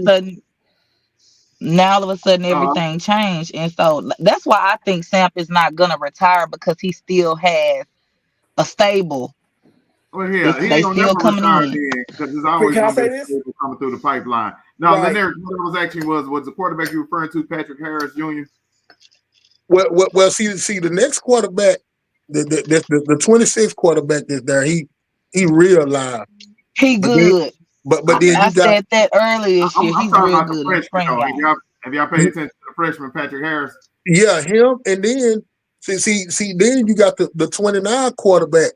sudden, everything changed, and so that's why I think Samp is not gonna retire because he still has a stable. Well, yeah, he They ain't gonna still never coming retire in. then because there's always Can I gonna be say a this? stable coming through the pipeline. Now, Right. Lanier, what I was asking was the quarterback you referring to Patrick Harris Jr.? well, see, the next quarterback, the 26th quarterback that's there, he real live. He But then, good. but then I you got said that earlier this I'm year. He's talking real about the good in the freshman spring though. game. Have y'all paid attention to the freshman Patrick Harris? yeah, him, and then see then you got the 29 quarterback.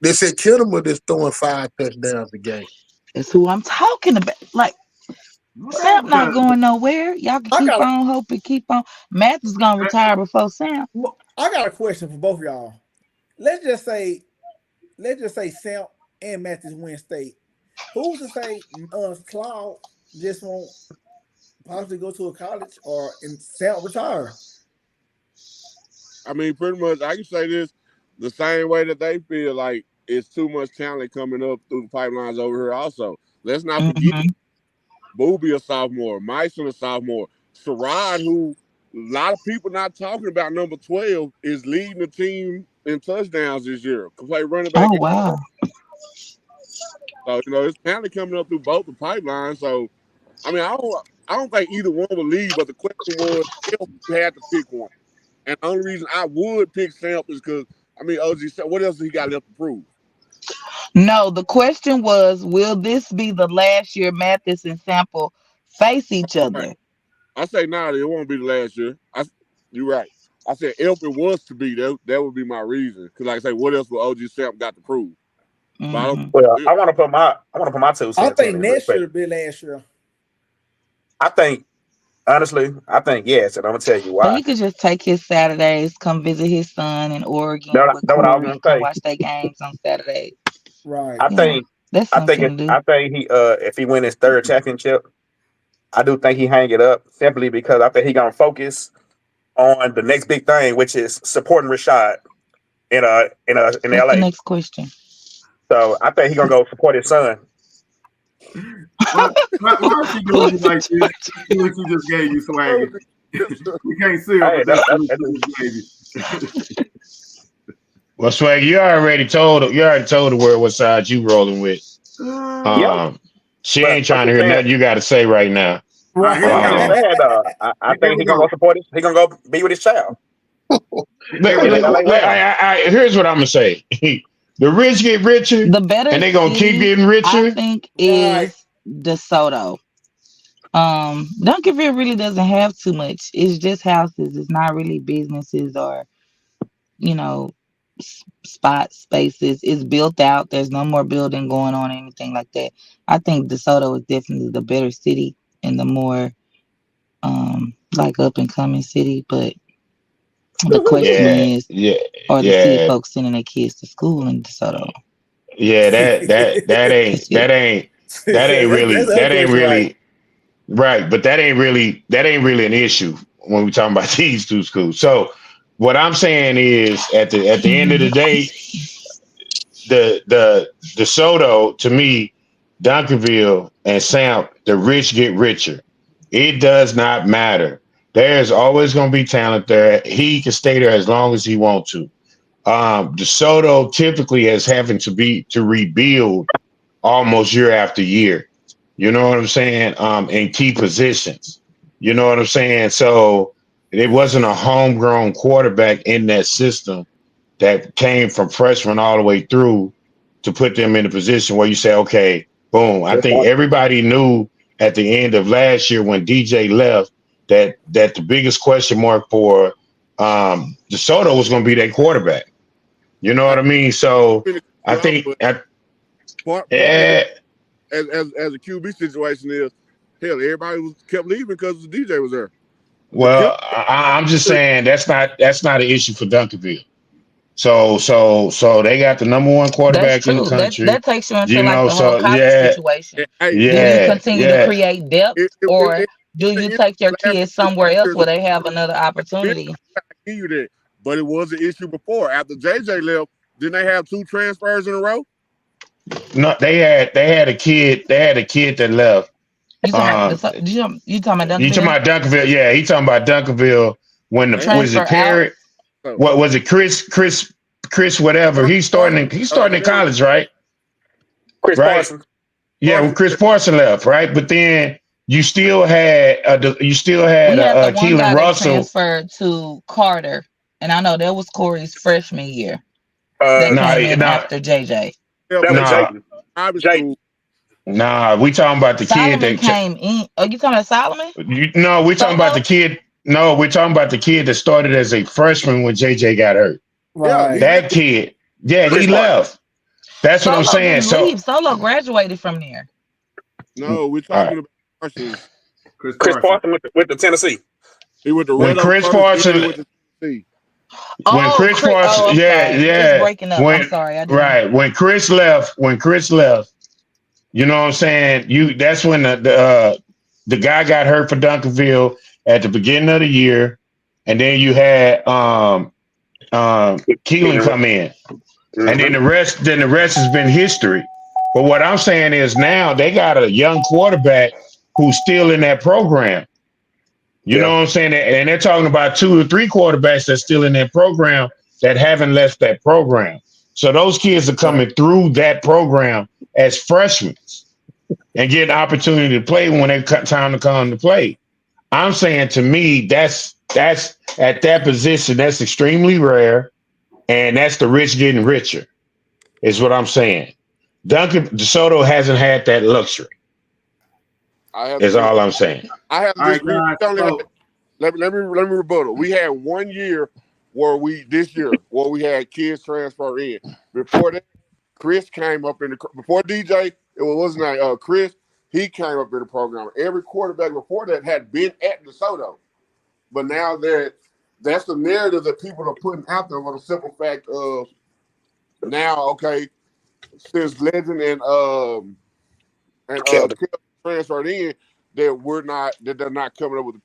They said Kittimer that's throwing 5 touchdowns a game. That's who I'm talking about. Like Samp not going nowhere. Y'all can keep on hoping, keep on. Math is gonna retire before Samp. I got a question for both of y'all. Let's just say Samp and Matthews win state. Who's to say Cloud just won't possibly go to a college or in Samp retire? I mean, pretty much, I can say this the same way that they feel like it's too much talent coming up through the pipelines over here. Also, let's not forget Booby a sophomore, Myson a sophomore, Sarad, who a lot of people not talking about, number 12, is leading the team in touchdowns this year. Can play running back. Oh wow! So it's talent coming up through both the pipelines. So, I mean, I don't think either one will leave. But the question was if you had to pick one. And the only reason I would pick Samp is because, I mean, OG, what else has he got left to prove? No, the question was, will this be the last year Mathis and Sample face each other? Right. I say it won't be the last year. You're right. I said if it was to be, that would be my reason. Because like I say, what else would OG Samp got to prove? Well, I want to put my 2 cents. I think in next real year quick. will be last year. I think honestly, yes, and I'm gonna tell you But why. he could just take his Saturdays, come visit his son in Oregon That's with what I was Corey, gonna come say. watch their games on Saturdays. Right. I think that's something to do. I think he if he win his 3rd championship, I do think he hang it up simply because I think he gonna focus on the next big thing, which is supporting Rashad in What's LA. the next question? So I think he gonna go support his son. Why is she doing you like this? See what she just gave you, Swaggy. We can't see her, Hey, but that's what she just gave you. Well, Swag, you already told the world what side you rolling with. She ain't trying to hear nothing you got to say right now. I'm just saying, I think he gonna go support his. He gonna go be with his child. Here's what I'm gonna say: the rich get richer, The better and they gonna keep city, getting richer. I think, is DeSoto. Duncanville really doesn't have too much. It's just houses. It's not really businesses or spot spaces. It's built out. There's no more building going on or anything like that. I think DeSoto is definitely the better city and the more like up and coming city. But the question is, are the city folks sending their kids to school in DeSoto? Yeah, that ain't really right. But that ain't really an issue when we talking about these two schools. So what I'm saying is, at the end of the day, the DeSoto, to me, Duncanville and Samp, the rich get richer. It does not matter. There's always going to be talent there. He can stay there as long as he wants to. DeSoto typically is having to rebuild almost year after year. You know what I'm saying? In key positions. You know what I'm saying? So it wasn't a homegrown quarterback in that system that came from freshman all the way through to put them in a position where you say, okay, boom. I think everybody knew at the end of last year when DJ left that the biggest question mark for DeSoto was going to be that quarterback. You know what I mean? So I think part of it, as a QB situation is Hell, everybody kept leaving because the DJ was there. Well, I'm just saying that's not an issue for Duncanville. So they got the number one That's quarterback in the true. country. That takes you into You like know, the whole so college situation. Hey, Do you yeah, continue to yeah. create depth, or do you take your kids somewhere else where they have another opportunity? I give you that, but it was an issue before. After JJ left, didn't they have 2 transfers in a row? No, they had a kid. They had a kid that left. You talking about you talking about You talking Duncanville? about Duncanville? Yeah, he talking about Duncanville. When the was Transfer it out? Perry? What was it? Chris, whatever. He's starting in college, right? Chris Right. Parsons. Yeah, when Chris Parsons left, right? But then you still had We had the one guy Keelan that Russell. transferred to Carter, and I know that was Corey's freshman year. Uh, That came in after JJ. That was Jayden. Nah, we talking about the kid Solomon that came in. Oh, you talking about Solomon? no, we talking about the kid. No, we're talking about the kid that started as a freshman when JJ got hurt. Right. That kid. Yeah, he left. That's what I'm Solo saying. didn't So leave. Solo graduated from there. No, we're talking about Parsons. Chris Parsons went to Tennessee. He went to when Red Oak Chris first, Parsons, then he went to Tennessee. when Chris Parsons, I'm yeah, sorry. yeah, It's breaking up. when I'm sorry. I didn't. right when Chris left, you know what I'm saying? That's when the guy got hurt for Duncanville at the beginning of the year, and then you had Keelan come in, and then the rest has been history. But what I'm saying is now they got a young quarterback who's still in that program. You know what I'm saying? And they're talking about 2 or 3 quarterbacks that's still in that program that haven't left that program. So those kids are coming through that program as freshmen and get an opportunity to play when it's time to come to play. I'm saying, to me, that's at that position, that's extremely rare, and that's the rich getting richer, is what I'm saying. DeSoto hasn't had that luxury. Is all I'm saying. I have All this. right, guys, Let me rebuttal. We had 1 year where we had kids transfer in. Before that, Chris came up in the before DJ. It wasn't Chris. He came up in the program. Every quarterback before that had been at DeSoto, but now that's the narrative that people are putting out there for the simple fact of now. Okay, since Legend and Kelvin transferred in, that they're not coming up with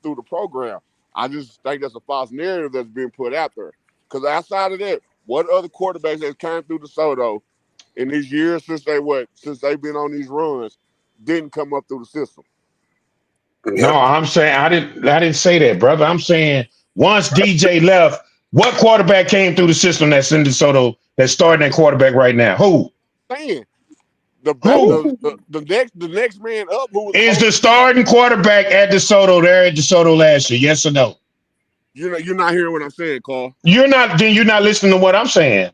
through the program. I just think that's a false narrative that's being put out there. Because outside of that, what other quarterbacks that came through DeSoto in these years since they've been on these runs didn't come up through the system? No, I'm saying I didn't say that, brother. I'm saying once DJ left, what quarterback came through the system that's in DeSoto that's starting that quarterback right now? Who? Saying Who? the next man up who was Is the starting quarterback at DeSoto there at DeSoto last year? Yes or no? You're not hearing what I'm saying, Carl. You're not listening to what I'm saying.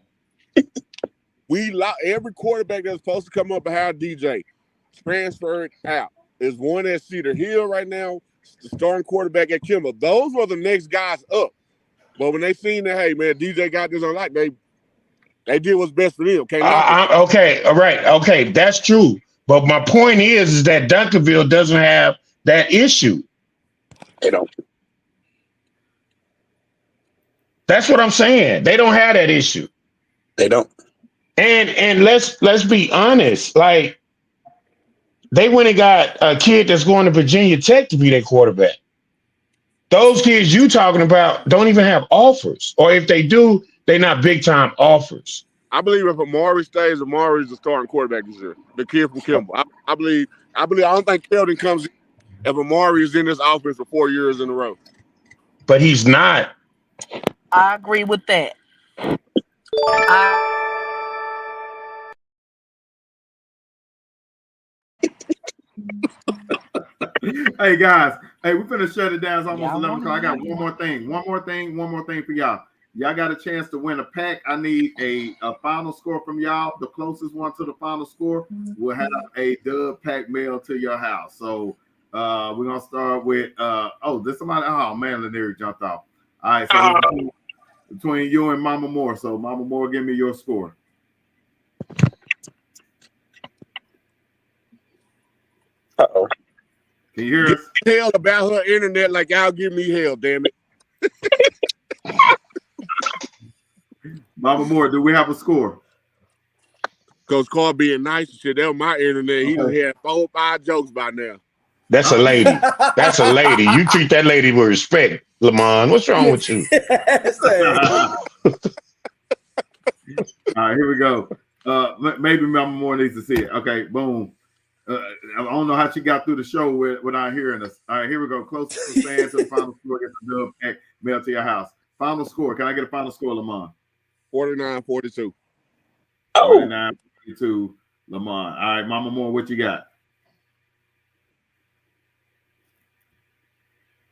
Every quarterback that's supposed to come up behind DJ transferred out. There's one at Cedar Hill right now, the starting quarterback at Kimball. Those were the next guys up. But when they seen that, hey man, DJ got this on lock, they did what's best for them. Okay, all right, okay, that's true. But my point is that Duncanville doesn't have that issue. They don't. That's what I'm saying. They don't have that issue. They don't. And let's be honest. Like, they went and got a kid that's going to Virginia Tech to be their quarterback. Those kids you talking about don't even have offers, or if they do, they're not big time offers. I believe if Amari stays, Amari is the starting quarterback this year. The kid from Kimball. I believe. I don't think Keldon comes in if Amari is in this offense for 4 years in a row. But he's not. I agree with that. Hey guys, we're gonna shut it down. It's almost 11 o'clock. I got one more thing for y'all. Y'all got a chance to win a pack. I need a final score from y'all. The closest one to the final score will have a dub pack mail to your house. So we're gonna start with there's somebody. Oh man, Lanier jumped off. All right, so between you and Mama Moore. So Mama Moore, give me your score. Uh-oh. Can you hear us? Hell about her internet like y'all give me hell, damn it. Mama Moore, do we have a score? Coach Carl being nice and shit. That was my internet. He done had 4 or 5 jokes by now. That's a lady. That's a lady. You treat that lady with respect, Lamont. What's wrong with you? All right, here we go. Maybe Mama Moore needs to see it. Okay, boom. I don't know how she got through the show without hearing us. All right, here we go. Closest to stand to the final score gets the dub pack mailed to your house. Final score. Can I get a final score, Lamont? 49-42. 49-42, Lamont. All right, Mama Moore, what you got?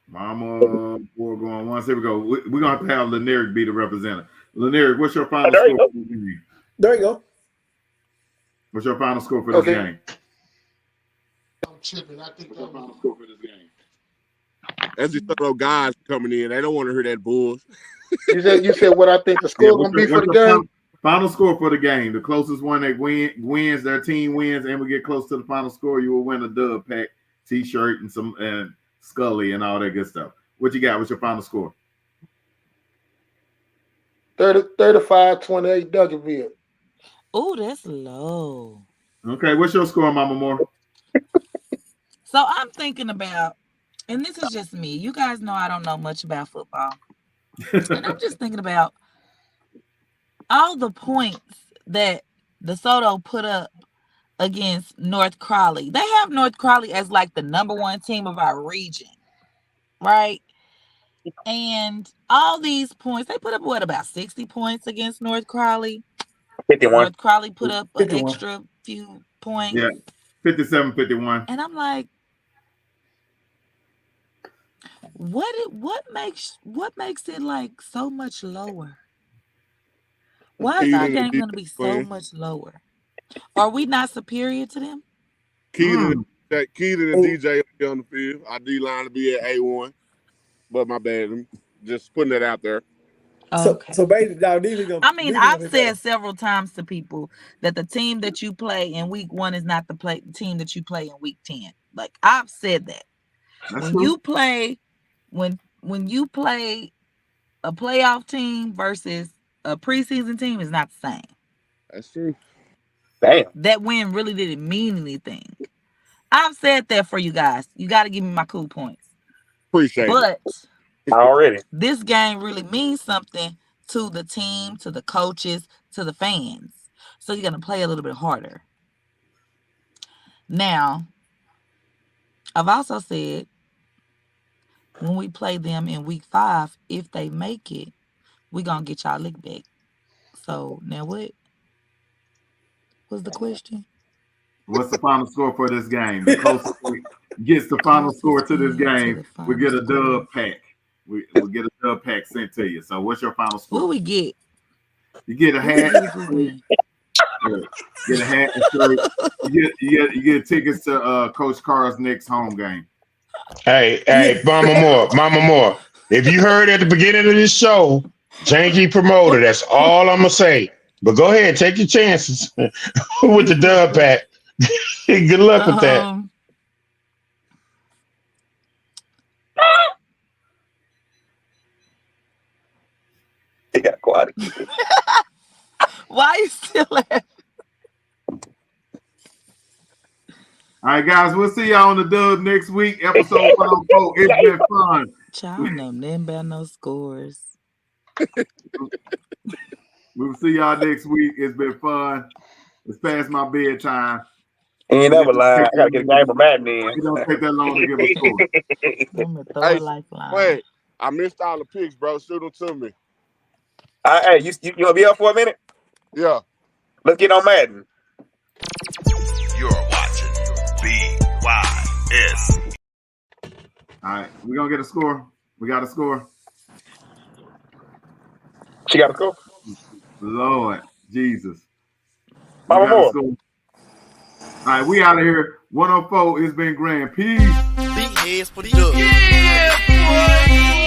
Mama Moore going once. Here we go. We're going to have to have Lanier be the representative. Lanier, what's your final score for this game? There you go. What's your final score for this game? I'm tripping. I think that's Final score for this game. That's just those guys coming in. They don't want to hear that bull. You said what I think the score gonna be for the game. Final score for the game. The closest one that wins, their team wins, and we get close to the final score, you will win a dub pack, T-shirt, and some Scully and all that good stuff. What you got? What's your final score? 35-28 Duncanville. Oh, that's low. Okay, what's your score, Mama Moore? So I'm thinking about, and this is just me. You guys know I don't know much about football. And I'm just thinking about all the points that DeSoto put up against North Crowley. They have North Crowley as like the #1 team of our region, right? And all these points, they put up about 60 points against North Crowley. 51. North Crowley put up an extra few points. Yeah, 57-51. And I'm like, what makes it like so much lower? Why is our game going to be so much lower? Are we not superior to them? Keaton and DJ on the field. Our D-line to be at A1. But my bad. I'm just putting that out there. Okay. So basically, I mean, I've said several times to people that the team that you play in week 1 is not the team that you play in week 10. Like, I've said that. When you play a playoff team versus a preseason team is not the same. That's true. Damn. That win really didn't mean anything. I've said that for you guys. You got to give me my cool points. Appreciate it. But already, this game really means something to the team, to the coaches, to the fans. So you're going to play a little bit harder. Now, I've also said when we play them in week 5, if they make it, we're going to get y'all lick back. So now what was the question? What's the final score for this game? The closest gets the final score to this game, we get a dub pack. We'll get a dub pack sent to you. So what's your final score? What we get? You get a hat. Get a hat and shirt. You get tickets to Coach Carr's next home game. Hey, Mama Moore. If you heard at the beginning of this show, Janky promoter. That's all I'm gonna say. But go ahead, take your chances with the dub pack. Good luck with that. He got quiet. Why are you still laughing? All right, guys, we'll see y'all on the dub next week. Episode 104. It's been fun. Child know nothing about no scores. We'll see y'all next week. It's been fun. It's past my bedtime. Ain't never lying. I gotta get a game of Madden in. It don't take that long to give a score. I'm gonna throw a lifeline. Wait, I missed all the picks, bro. Shoot them to me. Hey, you want to be up for a minute? Yeah. Let's get on Madden. You're watching BYS. All right, we're going to get a score. We got a score. She got a score? Lord Jesus. Mama Moore. All right, we out of here. 104. It's been grand. Peace. Big heads for the dub. Yeah, boy.